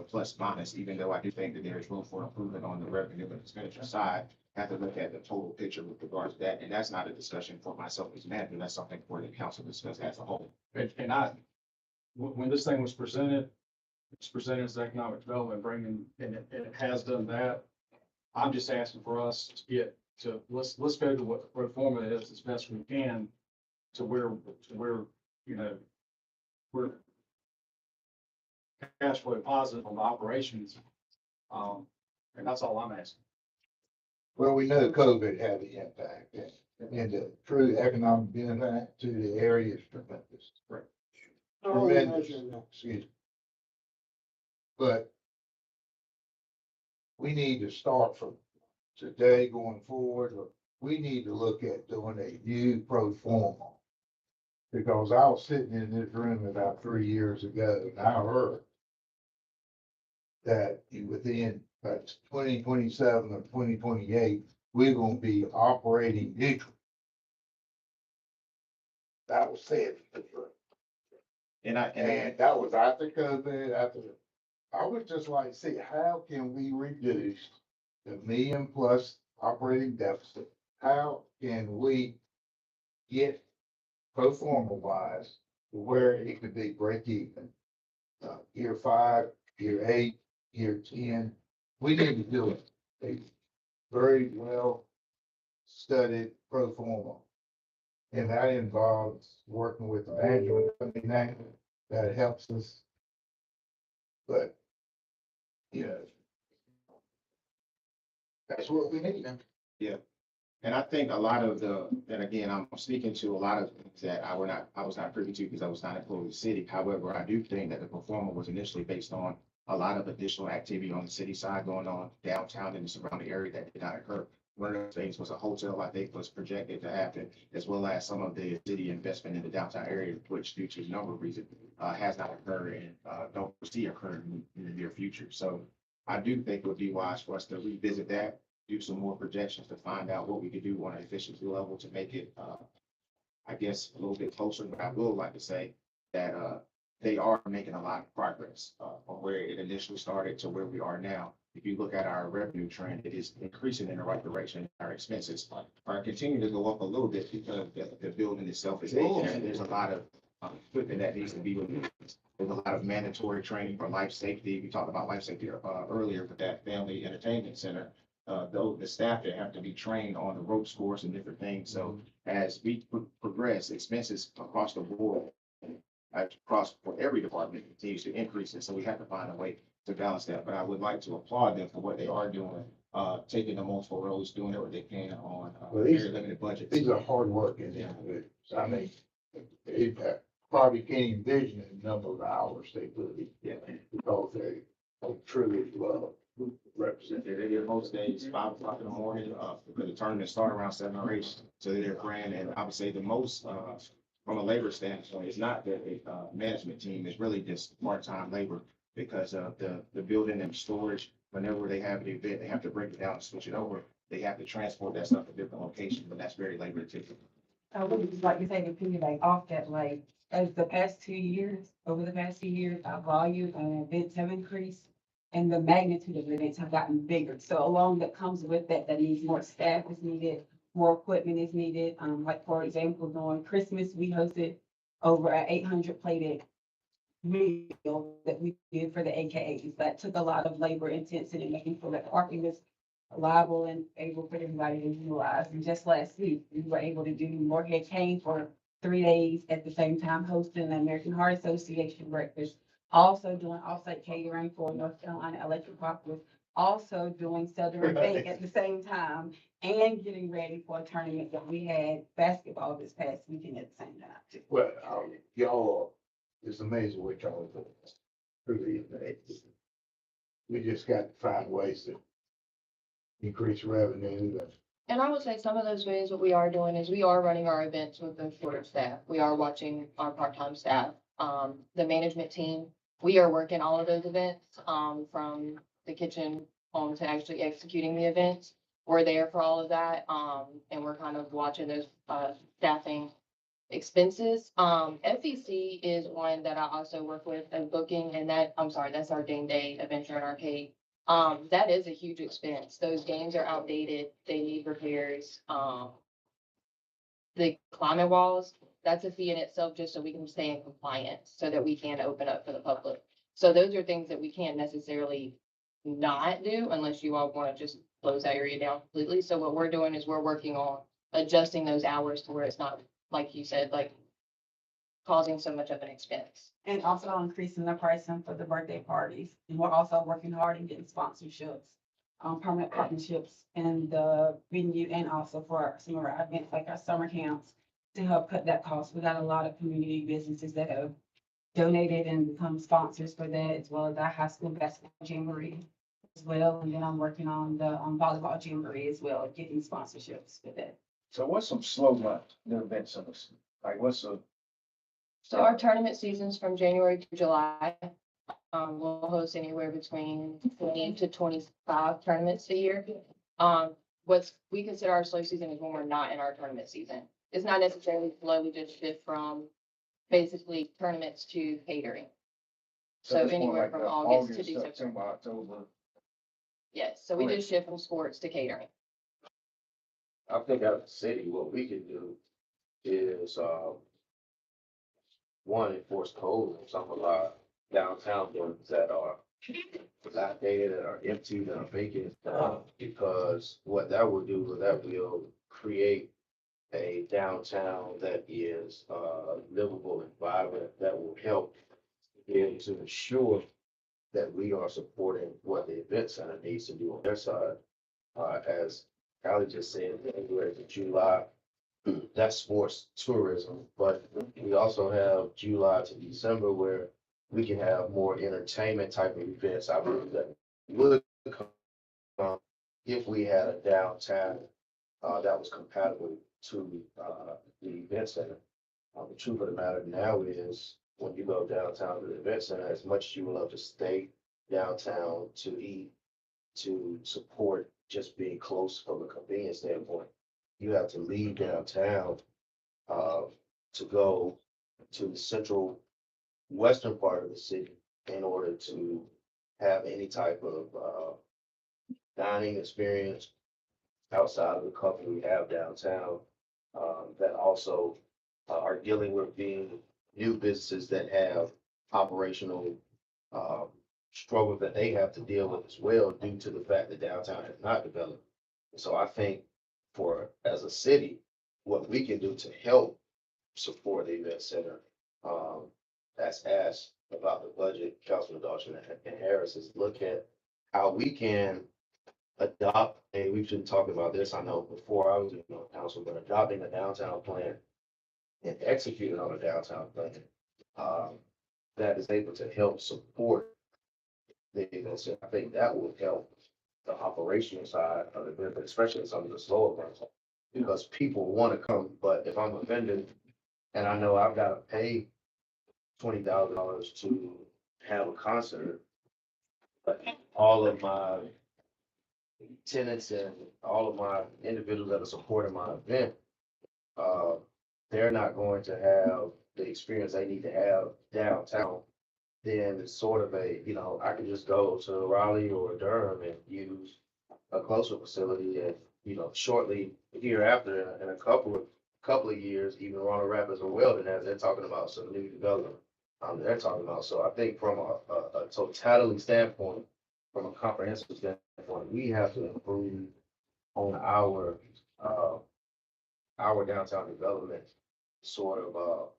plus minus, even though I do think that there is room for improvement on the revenue and expenditure side. Have to look at the total picture with regards to that. And that's not a discussion for myself as manager. That's something for the council to discuss as a whole. And when this thing was presented, it's presented as economic development, and it has done that. I'm just asking for us to get to, let's go to what the pro forma is as best we can to where, we're cash flow positive on the operations. And that's all I'm asking. Well, we know COVID had the impact and the true economic impact to the area is tremendous. Tremendous, excuse me. But we need to start from today going forward, or we need to look at doing a new pro forma. Because I was sitting in this room about 3 years ago and I heard that within 2027 or 2028, we're gonna be operating neutral. That was said. And that was after COVID, I would just like to see, how can we reduce the $1 million+ operating deficit? How can we get pro forma wise to where it could be break even? Year 5, year 8, year 10, we need to do it. A very well studied pro forma. And that involves working with the management company now that helps us. But, you know, that's what we need. Yeah. And I think a lot of and again, I'm speaking to a lot of things that I was not privy to because I was not employed with the city. However, I do think that the performer was initially based on a lot of additional activity on the city side going on downtown and the surrounding area that did not occur. One of those things was a hotel, I think, was projected to happen, as well as some of the city investment in the downtown area, which due to a number of reasons, has not occurred and, don't foresee occurring in the near future. So I do think it would be wise for us to revisit that, do some more projections to find out what we could do on an efficiency level to make it, I guess, a little bit closer. But I will like to say that, they are making a lot of progress, from where it initially started to where we are now. If you look at our revenue trend, it is increasing in the right direction. Our expenses are continuing to go up a little bit because the building itself is aging. And there's a lot of equipment that needs to be removed. There's a lot of mandatory training for life safety. We talked about life safety earlier with that family entertainment center. The staff there have to be trained on the ropes course and different things. So as we progress, expenses across the board, across for every department continues to increase. And so we have to find a way to balance that. But I would like to applaud them for what they are doing, taking the multiple roles, doing what they can on very limited budgets. These are hard working individuals. I mean, they probably can't envision the number of hours they put in. Yeah. Because they truly love They're there most days, 5 o'clock in the morning, because the tournament start around 7 or 8. So they're grand. And I would say the most, from a labor standpoint, it's not the management team, it's really just part-time labor because of the building and storage. Whenever they have an event, they have to break it down and switch it over. They have to transport that stuff to different locations, but that's very labor intensive. I would just like to take a piggyback off that, like, over the past 2 years, our volume and events have increased and the magnitude of events have gotten bigger. So along that comes with that needs more staff is needed, more equipment is needed. Like for example, during Christmas, we hosted over an 800 plated meal that we did for the AKAs. That took a lot of labor intensity, making sure that parking was reliable and able for everybody to utilize. And just last week, we were able to do Morehead Cane for 3 days at the same time, hosting the American Heart Association breakfast, also doing offsite catering for North Carolina Electric Cooperative, also doing Southern Bank at the same time, and getting ready for a tournament that we had basketball this past weekend at the same time too. Well, y'all, it's amazing what y'all are doing. Really amazing. We just got to find ways to increase revenue. And I would say some of those ways, what we are doing is we are running our events with a shorter staff. We are watching our part-time staff. The management team, we are working all of those events, from the kitchen on to actually executing the events. We're there for all of that, and we're kind of watching those, staffing expenses. FEC is one that I also work with as booking, and that's our game day adventure and arcade. That is a huge expense. Those games are outdated. They need repairs. The climbing walls, that's a fee in itself just so we can stay in compliance so that we can open up for the public. So those are things that we can't necessarily not do unless you all want to just close that area down completely. So what we're doing is we're working on adjusting those hours to where it's not, like you said, like causing so much of an expense. And also increasing the pricing for the birthday parties. And we're also working hard in getting sponsorships, permanent partnerships in the venue and also for some of our events like our summer camps to help cut that cost. We got a lot of community businesses that have donated and become sponsors for that, as well as our high school basketball jamboree as well. And then I'm working on the volleyball jamboree as well, getting sponsorships for that. So what's some slow months, the events of us? Like So our tournament season's from January to July. We'll host anywhere between 20 to 25 tournaments a year. What we consider our slow season is when we're not in our tournament season. It's not necessarily flow, we just shift from basically tournaments to catering. So it's more anywhere like from the August to December. September, October. Yes, so we Right. just shift from sports to catering. I think as a city, what we can do is, one, enforce code on some of our downtown buildings that are dilapidated, that are empty, that are vacant. Because what that will do is that will create a downtown that is, livable and vibrant, that will help be able to ensure that we are supporting what the event center needs to do on their side. As Callie just said, January to July, that's sports tourism, but we also have July to December where we can have more entertainment type of events. I believe that would come if we had a downtown that was compatible to the event center. The truth of the matter now is when you go downtown to the event center, as much as you would love to stay downtown to eat, to support just being close from a convenience standpoint, you have to leave downtown to go to the central western part of the city in order to have any type of dining experience outside of the company we have downtown that also are dealing with being new businesses that have operational struggles that they have to deal with as well due to the fact that downtown has not developed. So I think for, as a city, what we can do to help support the event center, that's asked about the budget, Councilman Dawson and Harris, is look at how we can adopt, and we've been talking about this, I know before I was in the council, but adopting a downtown plan and executing on a downtown plan, that is able to help support the event center. I think that will help the operational side of the business, especially some of the slower ones, because people want to come, but if I'm a vendor and I know I've got to pay $20,000 to have a concert, but all of my tenants and all of my individuals that are supporting my event, they're not going to have the experience they need to have downtown, then it's sort of a, I can just go to Raleigh or Durham and use a closer facility and, shortly hereafter, in a couple of years, even Ronald Rapids or Weldon, as they're talking about some new development, they're talking about. So I think from a totality standpoint, from a comprehensive standpoint, we have to improve on our downtown development sort of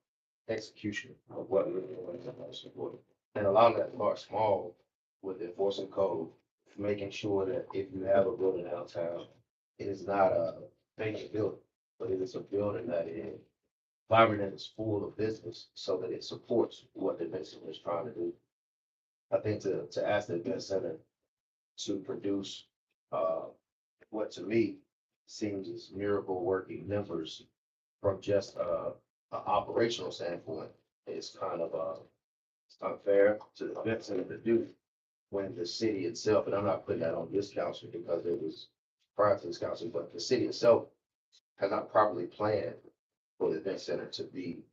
execution of what we're doing in most important. And a lot of that starts small with enforcing code, making sure that if you have a building downtown, it is not a vacant building, but it is a building that is vibrant and is full of business so that it supports what the event center is trying to do. I think to ask the event center to produce what to me seems as miracle working numbers from just an operational standpoint is kind of it's unfair to the event center to do when the city itself, and I'm not putting that on this council because it was prior to this council, but the city itself has not properly planned for the event center to be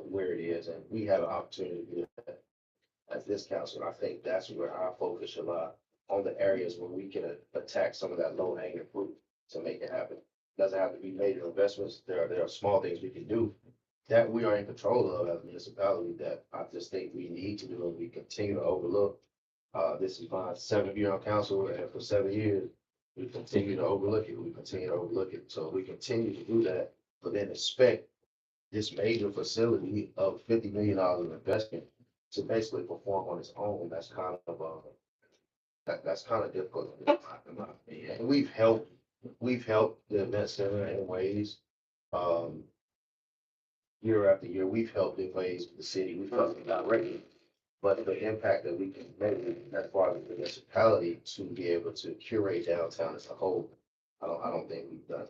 where it is, and we have an opportunity to do that as this council. And I think that's where our focus a lot on the areas where we can attack some of that low hanging fruit to make it happen. Doesn't have to be major investments. There are small things we can do that we are in control of as a municipality that I just think we need to do and we continue to overlook. This is my 7th year on council, and for 7 years, we continue to overlook it. We continue to overlook it. So we continue to do that, but then expect this major facility of $50 million of investment to basically perform on its own. That's kind of that's kind of difficult in my opinion. And we've helped the event center in ways, year after year. We've helped in ways with the city. We've helped them directly, but the impact that we can make as far as the municipality to be able to curate downtown as a whole, I don't think we've done.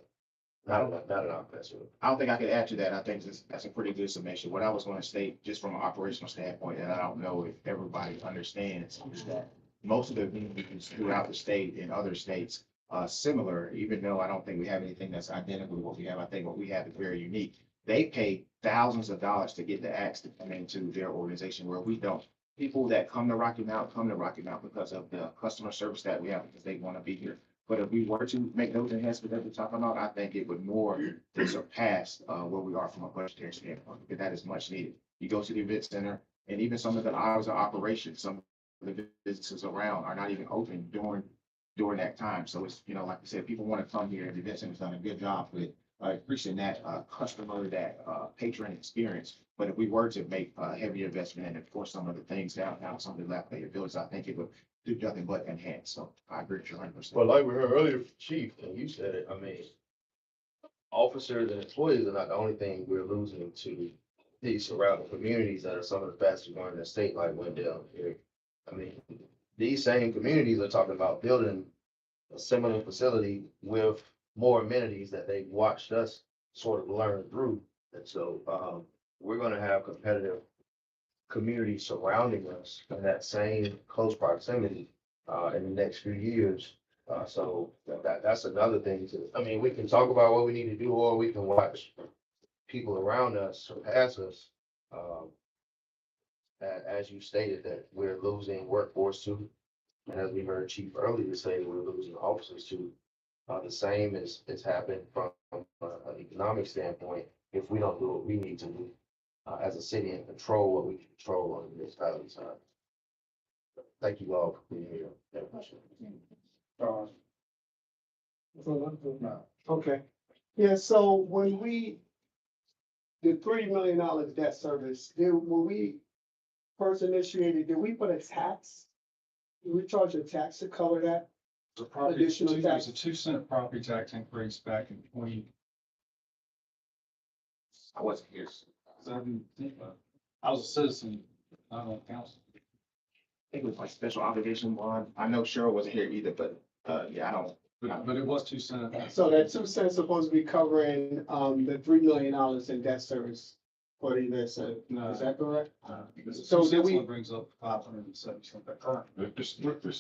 Not in our best. I don't think I could add to that. I think that's a pretty good summation. What I was going to state, just from an operational standpoint, and I don't know if everybody understands, is that most of the venues throughout the state and other states similar, even though I don't think we have anything that's identical to what we have. I think what we have is very unique. They pay thousands of dollars to get the acts to come into their organization where we don't. People that come to Rocky Mount come to Rocky Mount because of the customer service that we have, because they want to be here. But if we were to make those enhancements that we're talking about, I think it would more than surpass where we are from a budgetary standpoint, because that is much needed. You go to the event center, and even some of the hours of operation, some of the businesses around are not even open during that time. So it's, like I said, people want to come here, and the event center's done a good job with increasing that customer, that patron experience. But if we were to make a heavy investment in, of course, some of the things downtown, some of the dilapidated buildings, I think it would do nothing but enhance. So I agree with you 100%. Well, like we heard earlier, from Chief, and you said it, I mean, officers and employees are not the only thing we're losing to these surrounding communities that are some of the fastest growing in the state, like Wendell here. I mean, these same communities are talking about building a similar facility with more amenities that they watched us sort of learn through. And so, we're gonna have competitive communities surrounding us in that same close proximity, in the next few years. So that's another thing I mean, we can talk about what we need to do, or we can watch people around us surpass us. As you stated, that we're losing workforce too. And as we heard Chief earlier say, we're losing officers too. The same is happening from an economic standpoint if we don't do what we need to do as a city and control what we can control on the municipality side. Thank you all for being here. Okay, yeah, so when the $3 million debt service, when we first initiated, did we put a tax? Did we charge a tax to cover that? The property, Additional there's tax. a 2-cent property tax increase back in 2017. I wasn't here. I was a citizen, not on council. I think it was like special obligation bond. I know Cheryl wasn't here either, but yeah, I don't. But it was 2 cents. So that 2 cents supposed to be covering, the $3 million in debt service for the event center. Is that correct? Because So so did we- brings up 570 something current. There's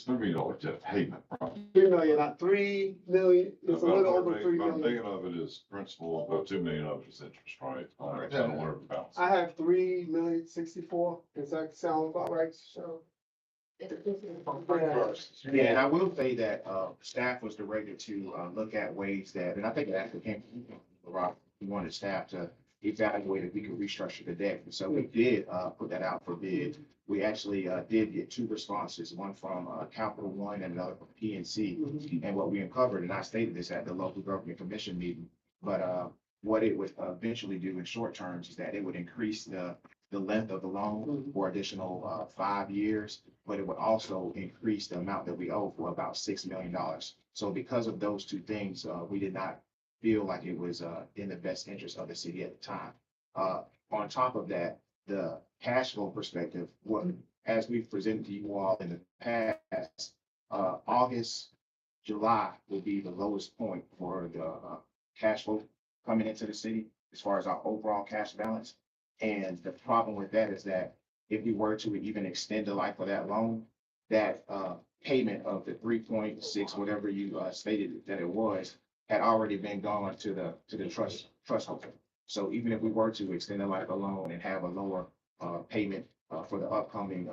$3 million debt payment. Right? 3 million, not 3 million, it's a little over 3 About $1 million. million of it is principal, about $2 million of it is interest, right? I don't know where the balance. I have 3,064,000. Does that sound about right? So. Yeah, and I will say that staff was directed to look at ways that, and I think it actually came from Rob. We wanted staff to evaluate if we could restructure the debt. And so we did put that out for bid. We actually did get 2 responses, one from Capital One and another from PNC. And what we uncovered, and I stated this at the local government commission meeting, but what it would eventually do in short terms is that it would increase the length of the loan for additional 5 years, but it would also increase the amount that we owe for about $6 million. So because of those 2 things, we did not feel like it was in the best interest of the city at the time. On top of that, the cash flow perspective, as we've presented to you all in the past, August, July will be the lowest point for the cash flow coming into the city as far as our overall cash balance. And the problem with that is that if we were to even extend the life of that loan, that payment of the 3.6, whatever you stated that it was, had already been gone to the trust holder. So even if we were to extend the life of the loan and have a lower payment for the upcoming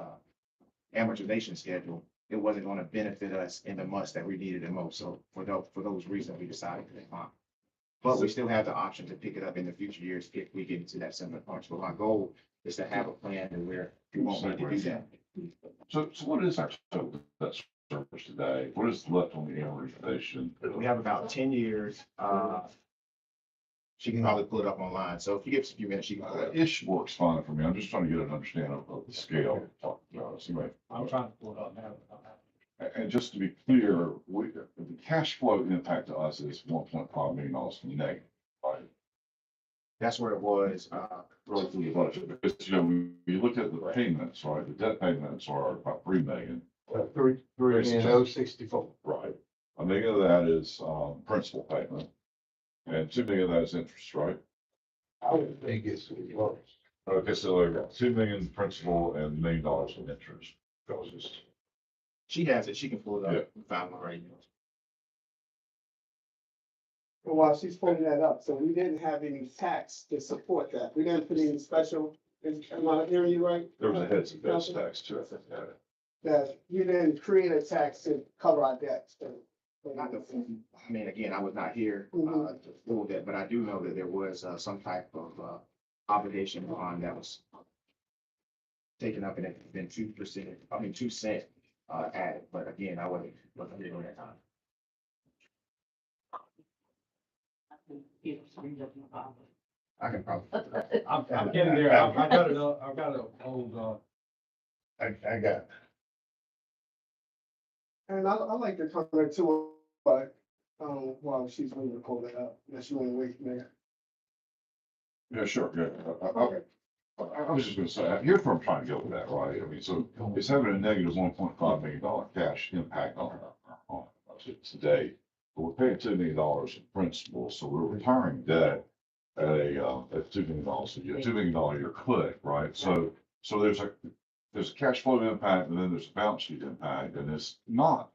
amortization schedule, it wasn't going to benefit us in the months that we needed it most. So for those reasons, we decided to decline. But we still have the option to pick it up in the future years if we get into that similar punch. But my goal is to have a plan where we won't need to do that. So what is our total debt service today? What is left on the amortization? We have about 10 years. She can probably pull it up online. So if you give us a few minutes, she can pull it up. Ish works fine for me. I'm just trying to get an understanding of the scale. we're talking about. So, I'm trying to pull it up now. and just to be clear, the cash flow impact to us is $1.5 million negative, right? That's where it was. Really through the budget, because, when you look at the payments, right, the debt payments are about $3 million. 3,064. Right. $1 million of that is, principal payment, and $2 million of that is interest, right? I would think it's worse. Okay, so like $2 million principal and $1 million in interest. That was just. She has it. She can pull it Yeah. up. Find one right now. And while she's pulling that up, so we didn't have any tax to support that. We didn't put any special, am I hearing you right? There was a heads and beds tax too, I think, yeah. That we didn't create a tax to cover our debts. Not the, I mean, again, I was not here, Mhm. to full that, but I do know that there was, some type of, obligation bond that was taken up and it had been 2%, 2 cent, added, but again, I wasn't here during that time. I can probably. I'm getting there. I've got it, I've got an old, I got it. And I like to comment too, but, while she's going to pull that up, unless you want to wait, Mayor. Yeah, sure, I was just gonna say, here's where I'm trying to go with that, right? I mean, so it's having a negative $1.5 million cash impact on us today. But we're paying $2 million in principal, so we're retiring debt at at $2 million a year, $2 million a year clip, right? So there's a cash flow impact and then there's a balance sheet impact, and it's not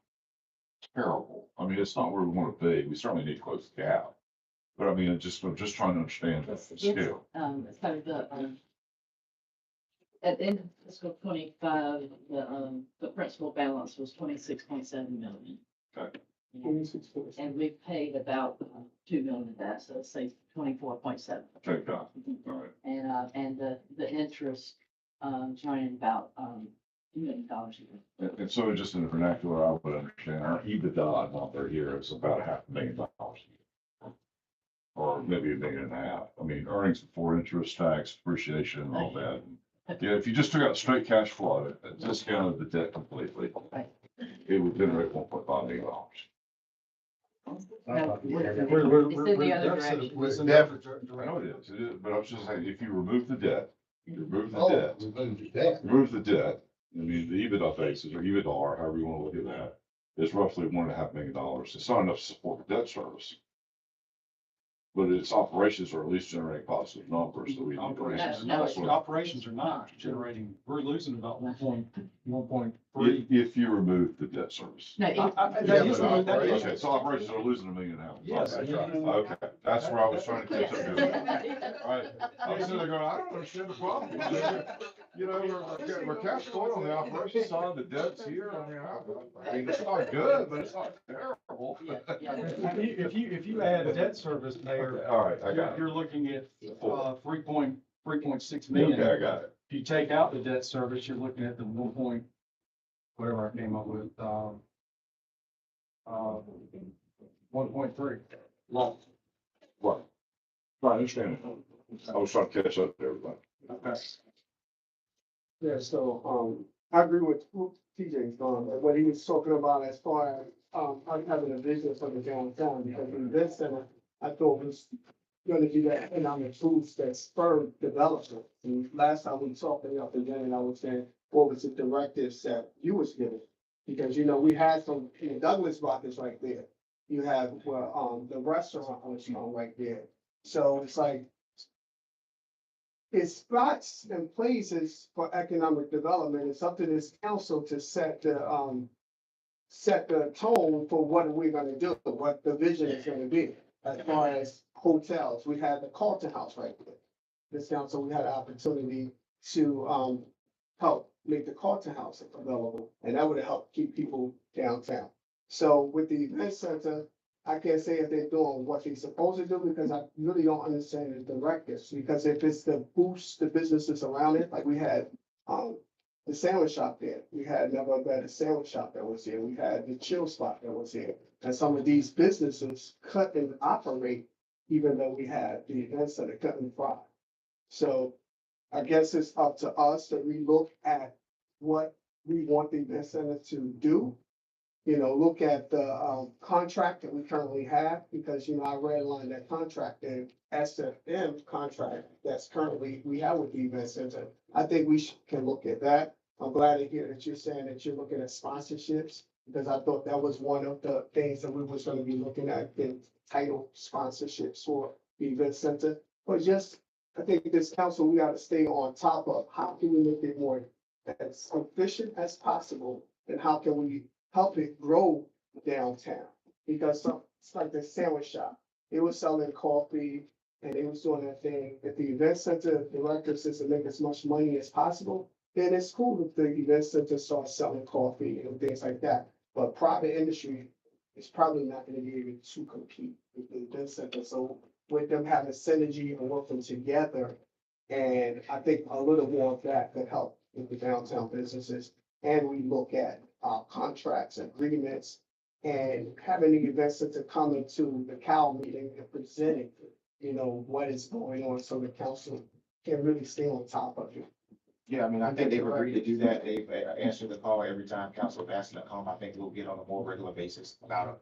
terrible. I mean, it's not where we want to be. We certainly need to close the gap. But I mean, I'm just trying to understand the scale. At the end of fiscal 25, the principal balance was 26.7 million. Okay. And we've paid about 2 million of that, so say 24.7. Okay, got it. All right. And the interest, running about, $2 million a year. And so just in the vernacular, I would understand our EBITDA number here is about $500,000 a year. Or maybe $1.5 million. I mean, earnings before interest, tax, depreciation and all that. Yeah, if you just took out straight cash flow, discounted the debt completely, it would generate $1.5 million. No, it's in the other direction. I know it is, but I was just saying, if you remove the debt, remove the Oh, debt, remove the debt. remove the debt, I mean, the EBITDA basis or EBITDA, however you want to look at that, is roughly $1.5 million. It's not enough to support the debt service. But its operations are at least generating positive numbers that we. need to raise. operations are not generating, we're losing about 1.3. If you remove the debt service. No, That is- that is- Okay, so operations are losing $1.5 million. Yes. Okay, okay, that's where I was trying to catch up to. All right, I was sitting there going, I don't understand the problem. You know, we're cash flowing on the operations side, the debt's here, I mean, it's not good, but it's not terrible. If you add debt service, Mayor, All right, I got it. you're looking at, 3.6 Okay, million. I got it. If you take out the debt service, you're looking at the whatever I came up with, 1.3. Lost. Right. I understand. I was trying to catch up to everybody. Okay. Yeah, so, I agree with TJ's what he was talking about as far as, having a vision for the downtown, because in this center, I thought was gonna be that economic boost that spurred development. And last time we talked up again, and I was saying, what was the directives that you was given? Because, you know, we had some, Douglas Rock is right there. You have, the restaurant was, right there. So it's like, it's spots and places for economic development. It's up to this council to set the tone for what we're gonna do, what the vision is gonna be. As far as hotels, we had the Carlton House right there. This council, we had an opportunity to, help make the Carlton House available, and that would have helped keep people downtown. So with the event center, I can't say if they're doing what they're supposed to do, because I really don't understand the directives, because if it's to boost the businesses around it, like we had, the sandwich shop there, we had Never Better Sandwich Shop that was here, we had the Chill Spot that was here. And some of these businesses couldn't operate, even though we had the event center couldn't fly. So I guess it's up to us to relook at what we want the event center to do. You know, look at the contract that we currently have, because, I redlined that contract, the SFM contract that's currently we have with the event center. I think we can look at that. I'm glad to hear that you're saying that you're looking at sponsorships, because I thought that was one of the things that we was gonna be looking at, in title sponsorships for the event center. But just, I think this council, we gotta stay on top of how can we make it more as efficient as possible, and how can we help it grow downtown? Because it's like the sandwich shop. they were selling coffee and they was doing that thing. If the event center director says to make as much money as possible, then it's cool if the event center starts selling coffee and things like that. But private industry is probably not gonna be able to compete with the event center. So with them having synergy and working together, and I think a little more of that could help with the downtown businesses. And we look at contracts, agreements, and having the event center come into the CAL meeting and presenting, what is going on, so the council can really stay on top of it. Yeah, I mean, I think they've agreed to do that. They've answered the call every time council has asked them to come. I think we'll get on a more regular basis, about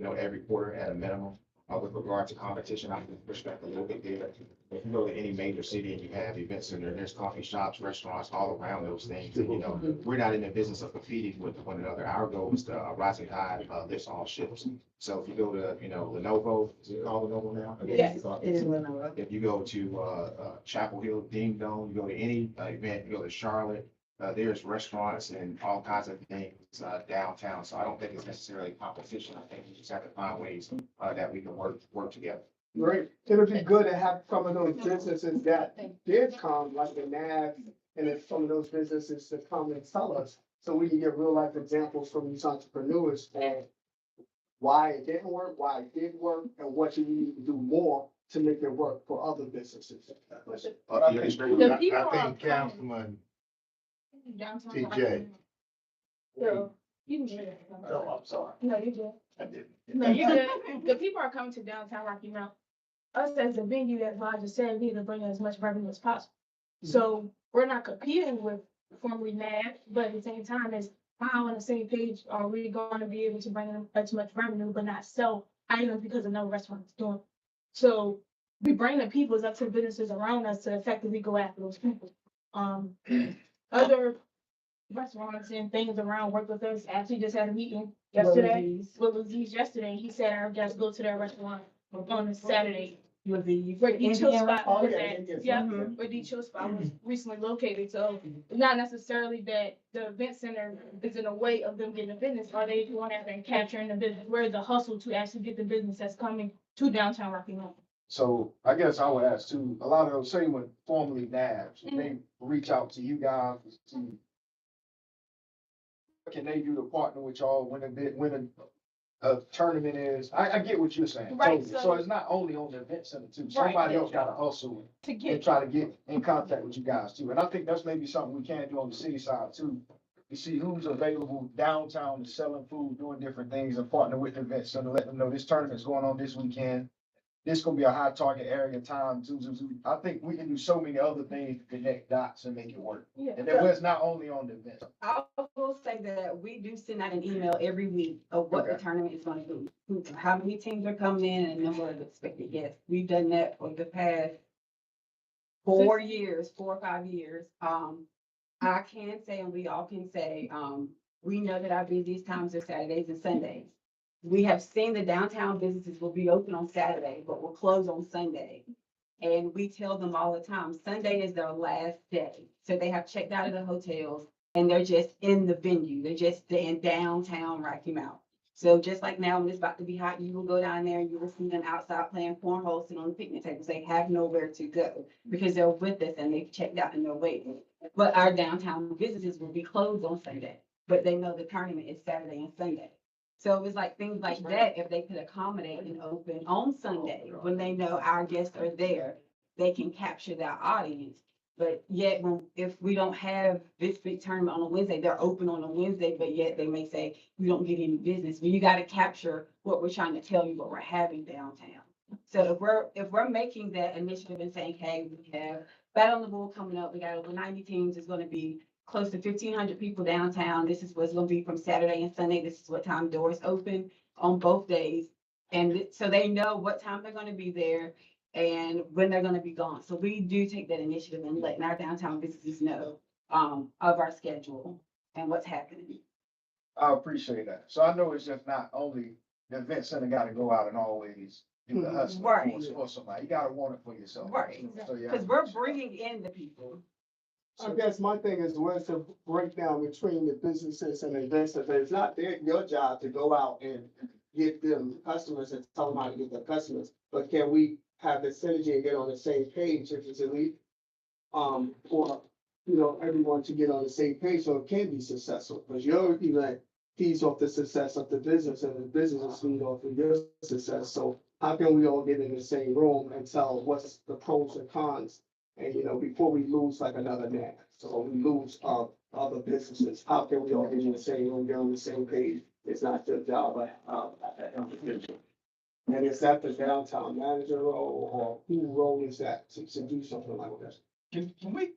every quarter at a minimum. With regard to competition, I can push back a little bit there. If you go to any major city and you have event center, there's coffee shops, restaurants all around those things. And, we're not in the business of competing with one another. Our goal is to rising tide lifts all ships. So if you go to, Lenovo, is it called Lenovo now? Yes, it is Lenovo. If you go to Chapel Hill, Ding Dong, you go to any event, you go to Charlotte, there's restaurants and all kinds of things downtown. So I don't think it's necessarily competition. I think we just have to find ways that we can work together. Right, it'll be good to have some of those businesses that did come, like the NAV, and then some of those businesses to come and tell us, so we can get real life examples from these entrepreneurs and why it didn't work, why it did work, and what do we need to do more to make it work for other businesses. I think Councilman TJ. So, you can. Oh, I'm sorry. No, you good. I didn't. No, you good. The people are coming to downtown Rocky Mount. Us as a venue, as Roger said, we need to bring in as much revenue as possible. So we're not competing with formerly NAB, but at the same time, is how on the same page are we going to be able to bring in as much revenue, but not sell items because another restaurant is doing it. So we bring the peoples up to the businesses around us to effectively go after those people. Other restaurants and things around work with us. Actually just had a meeting yesterday with Aziz yesterday. He said our guests go to their restaurant on a Saturday. Where the chill spot was at. Yeah, where the chill spot was recently located. So it's not necessarily that the event center is in a way of them getting a business. Are they going after and capturing the business? Where's the hustle to actually get the business that's coming to downtown Rocky Mount? So I guess I would ask too, a lot of those, say when formerly NABs, they reach out to you guys to, what can they do to partner with y'all when a tournament is, I get what you're saying. Right, totally. So so- it's not only on the event center too, Right. somebody else got to hustle To and get, try to get in contact with you guys too. And I think that's maybe something we can do on the city side too. You see who's available downtown to selling food, doing different things and partner with the event center, let them know this tournament's going on this weekend. This gonna be a high target area time too. I think we can do so many other things to connect dots and make it work. yeah. And then it's not only on the event. I will say that we do send out an email every week of what the Okay. tournament is gonna be. How many teams are coming in and number of expected guests. We've done that for the past 4 or 5 years. I can say, and we all can say, we know that our busiest times are Saturdays and Sundays. We have seen the downtown businesses will be open on Saturday, but will close on Sunday. And we tell them all the time, Sunday is their last day. So they have checked out of the hotels and they're just in the venue. They're just in downtown Rocky Mount. So just like now, when it's about to be hot, you will go down there and you will see them outside playing cornhole, sitting on the picnic tables. They have nowhere to go because they're with us and they've checked out and they're waiting. But our downtown businesses will be closed on Sunday, but they know the tournament is Saturday and Sunday. So it was like things like that, if they could accommodate and open on Sunday, when they know our guests are there, they can capture their audience. But yet, if we don't have this big tournament on a Wednesday, they're open on a Wednesday, but yet they may say, we don't get any business. But you gotta capture what we're trying to tell you, what we're having downtown. So if we're making that initiative and saying, hey, we have Battle on the Bull coming up, we got over 90 teams, it's gonna be close to 1,500 people downtown. This is what's gonna be from Saturday and Sunday. This is what time doors open on both days. And so they know what time they're gonna be there and when they're gonna be gone. So we do take that initiative and letting our downtown businesses know of our schedule and what's happening. I appreciate that. So I know it's just not only the event center gotta go out and always do the hustle Right. for somebody. You gotta want it for yourself. Right. So, yeah. Because we're bringing in the people. I guess my thing is where's the breakdown between the businesses and the investors? It's not your job to go out and get them customers and tell them how to get their customers. But can we have the synergy and get on the same page if it's elite? For, you know, everyone to get on the same page so it can be successful, because your event feeds off the success of the business and the business feed off of your success. So how can we all get in the same room and tell what's the pros and cons? And, you know, before we lose like another net, so we lose, other businesses, how can we all get in the same room, get on the same page? It's not your job, individual. And is that the downtown manager role, or who role is that to do something like this? Can we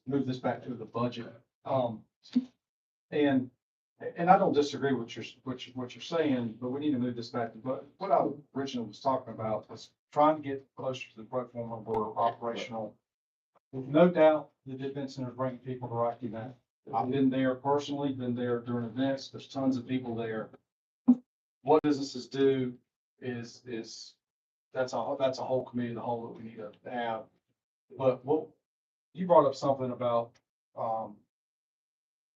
move this back to the budget? And I don't disagree with what you're saying, but we need to move this back to, but what I originally was talking about was trying to get closer to the point where we're operational. With no doubt, the event center is bringing people to Rocky Mount. I've been there personally, been there during events. There's tons of people there. What businesses do is that's a whole committee, the whole that we need to have. But you brought up something about,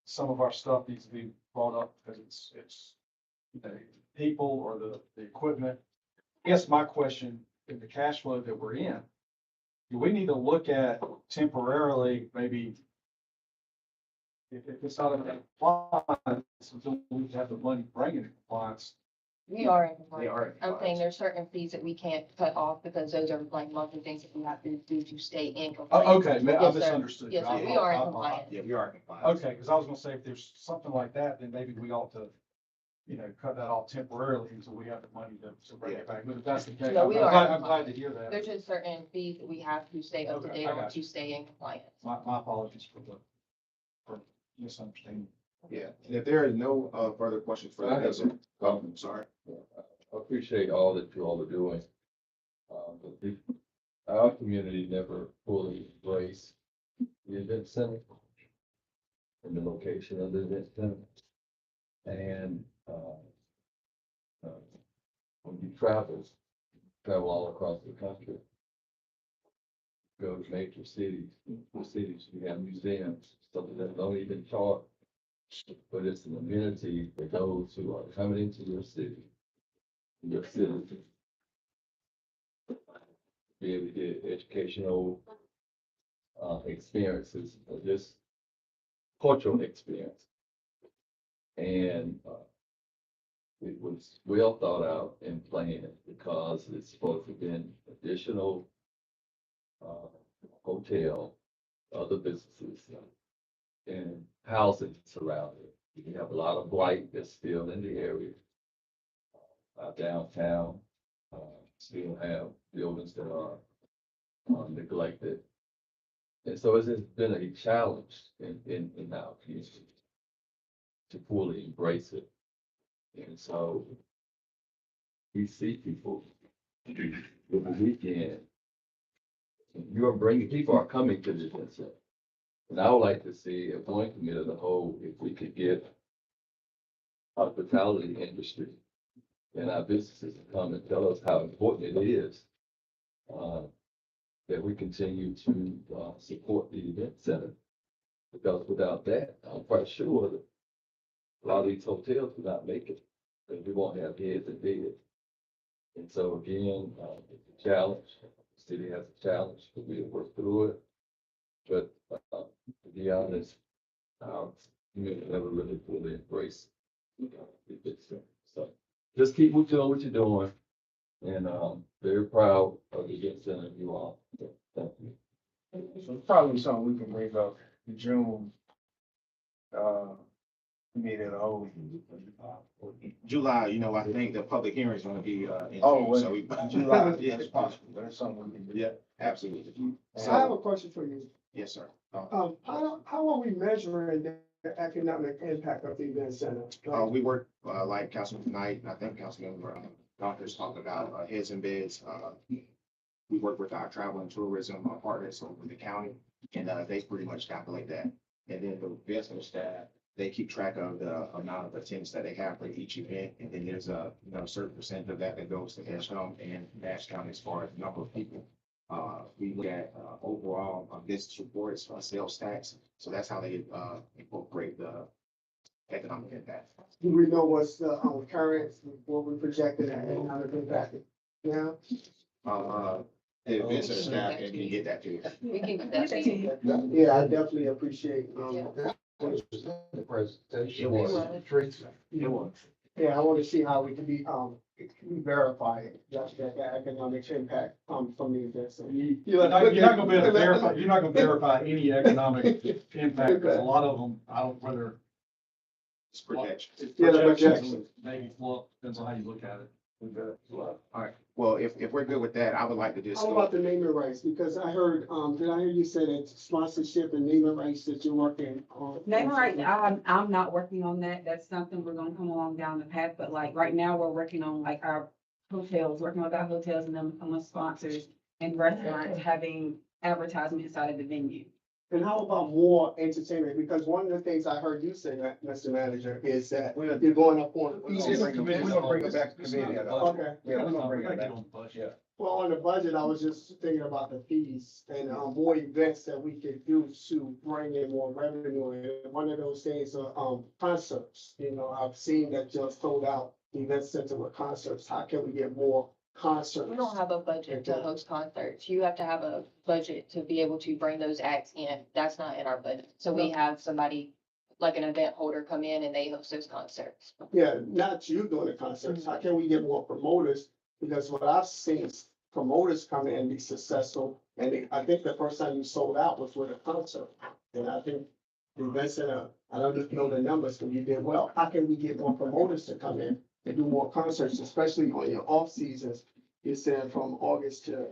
some of our stuff needs to be brought up because it's the people or the equipment. I guess my question, in the cash flow that we're in, do we need to look at temporarily, maybe if it's not in compliance, until we have the money bringing it compliance? We are in They compliance. are in I'm saying compliance. there's certain fees that we can't cut off because those are like monthly things that we have to do to stay in Oh, compliance. okay, I Yes, sir. misunderstood. Yes, I- sir, we are in I- compliance. Yeah, we are in compliance. Okay, because I was gonna say, if there's something like that, then maybe we ought to, you know, cut that off temporarily until we have the money to bring it back. But if that's the case, No, I'm we are glad, in I'm glad to hear that. There's just certain fees that we have to stay up to Okay, date I on got to stay in compliance. My apologies for misunderstanding. Yeah, and if there are no, further questions for I the have answer, I'm sorry. I appreciate all that you all are doing. But our community never fully embraced the event center and the location of the event center. And, when you travel all across the country, go to major cities, we have museums, something that don't even charge, but it's an amenity for those who are coming into your city, your citizens. Be able to get educational, experiences, or just cultural experience. And, it was well thought out and planned because it's supposed to be an additional, hotel, other businesses, and housing surrounding. You have a lot of blight that's still in the area. Downtown, still have buildings that are neglected. And so it's been a challenge in our community to fully embrace it. And so we see people over the weekend. People are coming to the event center. And I would like to see if one committee of the whole, if we could get hospitality industry and our businesses to come and tell us how important it is that we continue to support the event center. Because without that, I'm quite sure that a lot of these hotels will not make it, because we won't have heads and beds. And so again, it's a challenge. The city has a challenge, but we'll work through it. But to be honest, our community never really fully embraced the event center. So just keep doing what you're doing. And very proud of the event center you all. So, thank you. So it's probably something we can bring up in June. Meeting of the whole. July, you know, I think the public hearing is gonna be, in Oh, June, well, so we. July, Yeah, that's possible, that's something we can do. Yeah, absolutely. I have a question for you. Yes, sir. How are we measuring the economic impact of the event center? We work, like Councilman Knight, and I think Councilmember Doctors talked about, heads and beds. We work with our travel and tourism partners over the county, and they pretty much calculate that. And then the business staff, they keep track of the amount of attendance that they have for each event. And then there's a, certain percent of that that goes to ESCOM and Nash County as far as the number of people. We look at overall business reports, sales tax. So that's how they incorporate the economic impact. Do we know what's the, current, what we projected and how to get back? Yeah, The business staff can get that to you. We can get that to you. yeah, I definitely appreciate, Yeah. The presentation It was. Teresa. yeah, I want to see how we can be, verify it, just that the economic impact, from the investment. You're not gonna be able to verify, you're not gonna verify any economic impact, because a lot of them, I don't, whether It's projection. it's Yeah, the projections, projections. maybe flip, depends on how you look at it. All right, well, if we're good with that, I would like to just How about the naming rights? Because I heard, did I hear you say that sponsorship and naming rights that you're working on? Name right, I'm not working on that. That's something we're gonna come along down the path, but like right now, we're working on like our hotels, working with our hotels and them becoming sponsors and restaurants having advertisement inside of the venue. And how about more entertainment? Because one of the things I heard you say, Mr. Manager, is that you're going up on. We're gonna bring it back to committee. Okay. Yeah, we're gonna bring Gotta it get back. on the budget. Well, on the budget, I was just thinking about the fees and, more events that we could do to bring in more revenue. And one of those things are, concerts. You know, I've seen that just sold out the event center with concerts. How can we get more concerts? We don't have a budget to host concerts. You have to have a budget to be able to bring those acts in. That's not in our budget. So we have somebody, like an event holder, come in and they host those concerts. Yeah, not you doing the concerts. How can we get more promoters? Because what I've seen is promoters come in and be successful. And I think the first time you sold out was with a concert. And I think the event center, I don't know the numbers, but you did well. How can we get more promoters to come in and do more concerts, especially on your off seasons? You said from August to,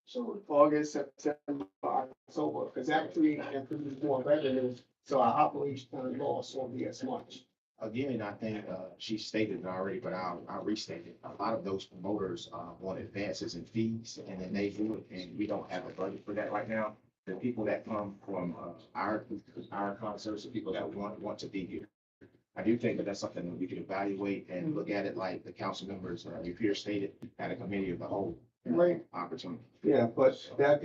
so August, September, October, because that creates and produce more revenue. So our operation loss won't be as much. Again, I think, she stated it already, but I'll restate it. A lot of those promoters, want advances in fees, and then they do it, and we don't have a budget for that right now. The people that come from, our concerts, the people that want to be here. I do think that that's something that we could evaluate and look at it like the council members, your peer stated, at a committee of the whole. Right. Opportunity. Yeah, but that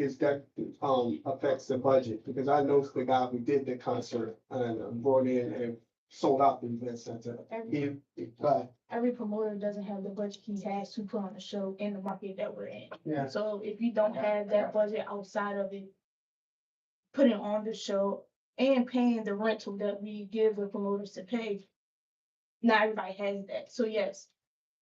affects the budget, because I know the guy who did the concert and brought in and sold out the event center. Every promoter doesn't have the budget he has to put on a show in the market that we're in. Yeah. So if you don't have that budget outside of it, putting on the show and paying the rental that we give the promoters to pay, not everybody has that. So yes,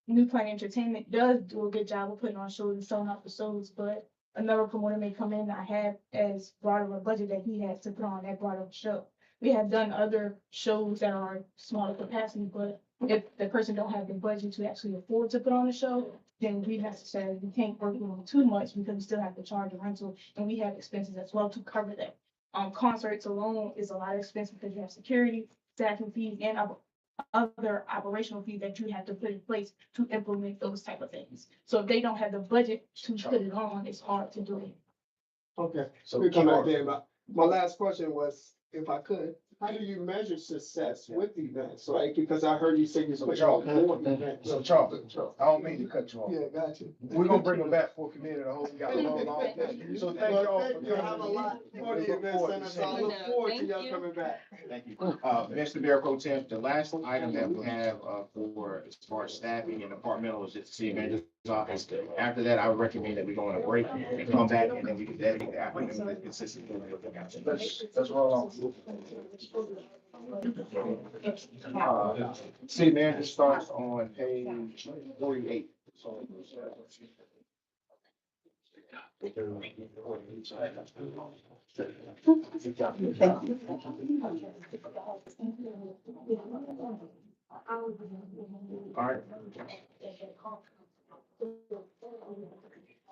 New Plan Entertainment does do a good job of putting on shows and selling out the shows, but another promoter may come in and not have as broad of a budget that he has to put on that broad of a show. We have done other shows that are smaller capacity, but if the person don't have the budget to actually afford to put on a show, then we can't work with them too much, because we still have to charge a rental and we have expenses as well to cover that. Concerts alone is a lot of expense because you have security, staffing fees, and other operational fees that you have to put in place to implement those type of things. So if they don't have the budget to put it on, it's hard to do it. Okay, So we come back there, but my last question was, if I could, how do you measure success with events? Like, because I heard you say you're putting on more events. So Charles, I don't mean to cut you off. Yeah, got you. We're gonna bring them back for committee, the whole, we got a long, so thank y'all. Thank you. Have a lot for the event center, so I look forward to y'all coming back. Thank you. Mr. Mayor Pro Tem, the last item that we have, for as far as staffing and departmental is just the city manager's office. After that, I would recommend that we go on a break and come back, and then we can dedicate the afternoon to consistently with the council. Let's roll on. City manager starts on page 48. All right.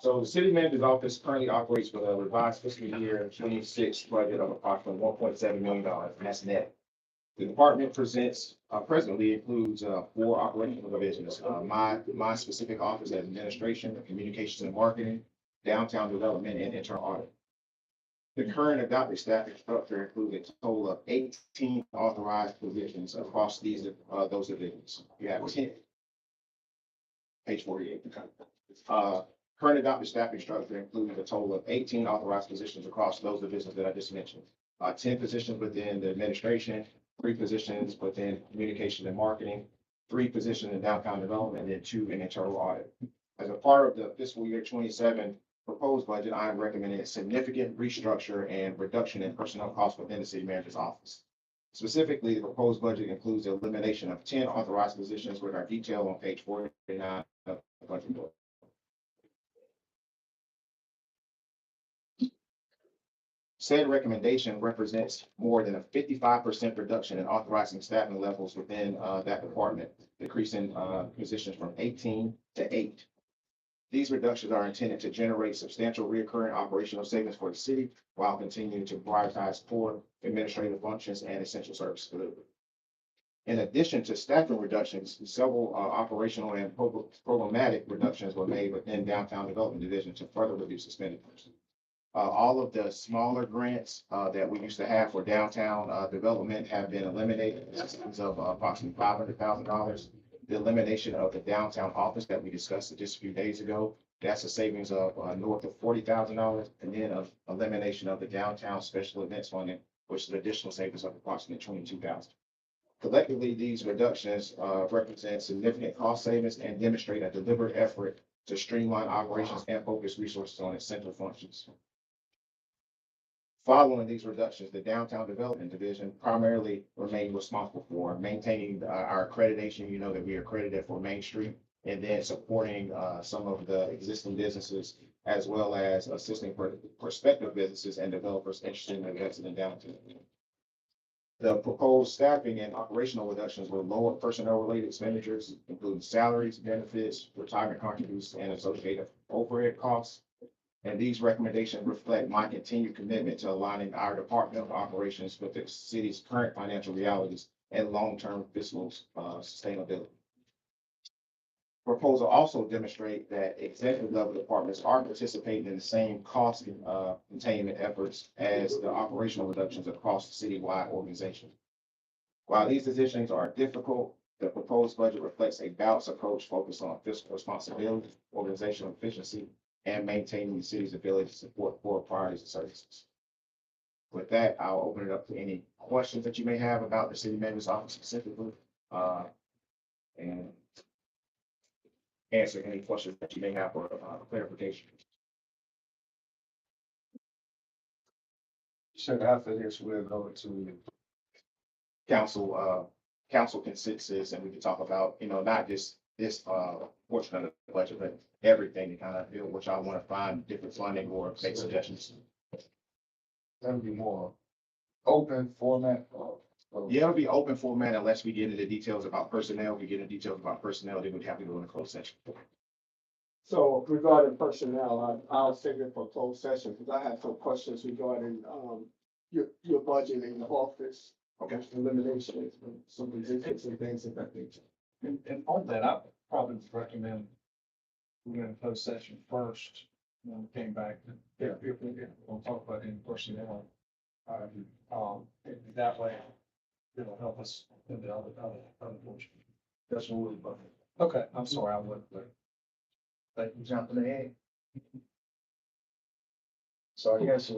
So the city manager's office currently operates with a revised fiscal year 26 budget of approximately $1.7 million, and that's net. The department presently includes 4 operational divisions. My specific office as administration, communications and marketing, downtown development, and internal audit. The current adopted staffing structure includes a total of 18 authorized positions across those divisions. You have 10. Page 48. Current adopted staffing structure includes a total of 18 authorized positions across those divisions that I just mentioned. 10 positions within the administration, 3 positions within communication and marketing, 3 positions in downtown development, and then 2 in internal audit. As a part of the fiscal year 27 proposed budget, I am recommending a significant restructure and reduction in personnel costs within the city manager's office. Specifically, the proposed budget includes the elimination of 10 authorized positions, which are detailed on page 49 of the budget book. Said recommendation represents more than a 55% reduction in authorizing staffing levels within that department, decreasing positions from 18 to 8. These reductions are intended to generate substantial recurring operational savings for the city while continuing to prioritize core administrative functions and essential service delivery. In addition to staffing reductions, several operational and programmatic reductions were made within downtown development division to further reduce expenditures. All of the smaller grants that we used to have for downtown development have been eliminated, savings of approximately $500,000. The elimination of the downtown office that we discussed just a few days ago, that's a savings of north of $40,000, and then of elimination of the downtown special events funding, which is an additional savings of approximately $22,000. Collectively, these reductions represent significant cost savings and demonstrate a deliberate effort to streamline operations and focus resources on essential functions. Following these reductions, the downtown development division primarily remained responsible for maintaining our accreditation. You know that we are accredited for Main Street, and then supporting some of the existing businesses, as well as assisting prospective businesses and developers interested in investing in downtown. The proposed staffing and operational reductions will lower personnel-related expenditures, including salaries, benefits, retirement contributions, and associated overhead costs. And these recommendations reflect my continued commitment to aligning our Department of Operations with the city's current financial realities and long-term fiscal sustainability. Proposal also demonstrate that executive level departments are participating in the same cost containment efforts as the operational reductions across the citywide organization. While these decisions are difficult, the proposed budget reflects a balanced approach focused on fiscal responsibility, organizational efficiency, and maintaining the city's ability to support core priorities and services. With that, I'll open it up to any questions that you may have about the city manager's office specifically, and answer any questions that you may have for clarification. So after this, we'll go to council consensus, and we can talk about, not just this portion of the budget, but everything to kind of feel what y'all want to find, different funding or make suggestions. that'll be more open format. Yeah, it'll be open format unless we get into details about personnel. We get into details about personnel, then we'd have to go in a closed session. So regarding personnel, I'll save it for closed session, because I have some questions regarding, your budget in the office. Okay. Elimination, some positions and things of that nature. And on that, I probably would recommend we go in closed session first, when we came back, if we'll talk about any personnel. That way, it'll help us in the other portion. That's what we're. Okay, I'm sorry, I went there. Thank you, jumping ahead. So I guess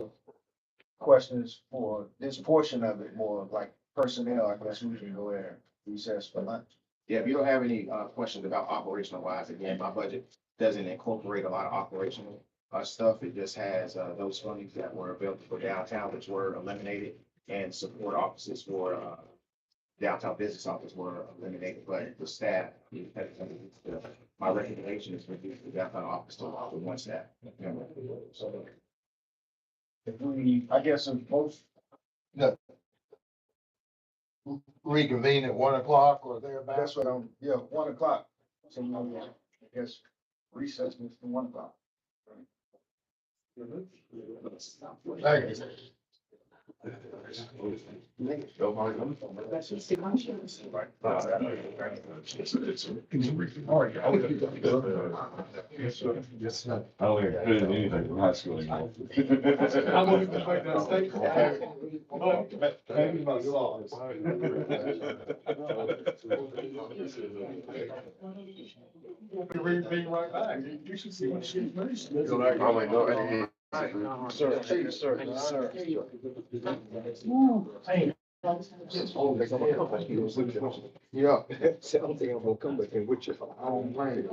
questions for this portion of it, more like personnel, I guess we can go there, recess for lunch. Yeah, if you don't have any questions about operational wise, again, my budget doesn't incorporate a lot of operational stuff. It just has those fundings that were available for downtown, which were eliminated, and support offices for downtown business office were eliminated, but the staff, my recommendation is reduce the downtown office to one staff. So if we, I guess in most, Reconvene at 1 o'clock or thereabouts. that's what I'm, 1 o'clock. So I guess recess is to 1 o'clock. Thank you. I don't think I fit in anything from high school anymore. I'm gonna make that statement. Maybe my laws. Read right back. You should see what she's made. Oh my God. Sir, sir, sir. Yeah. I don't think I'm gonna come back in with you. I don't mind.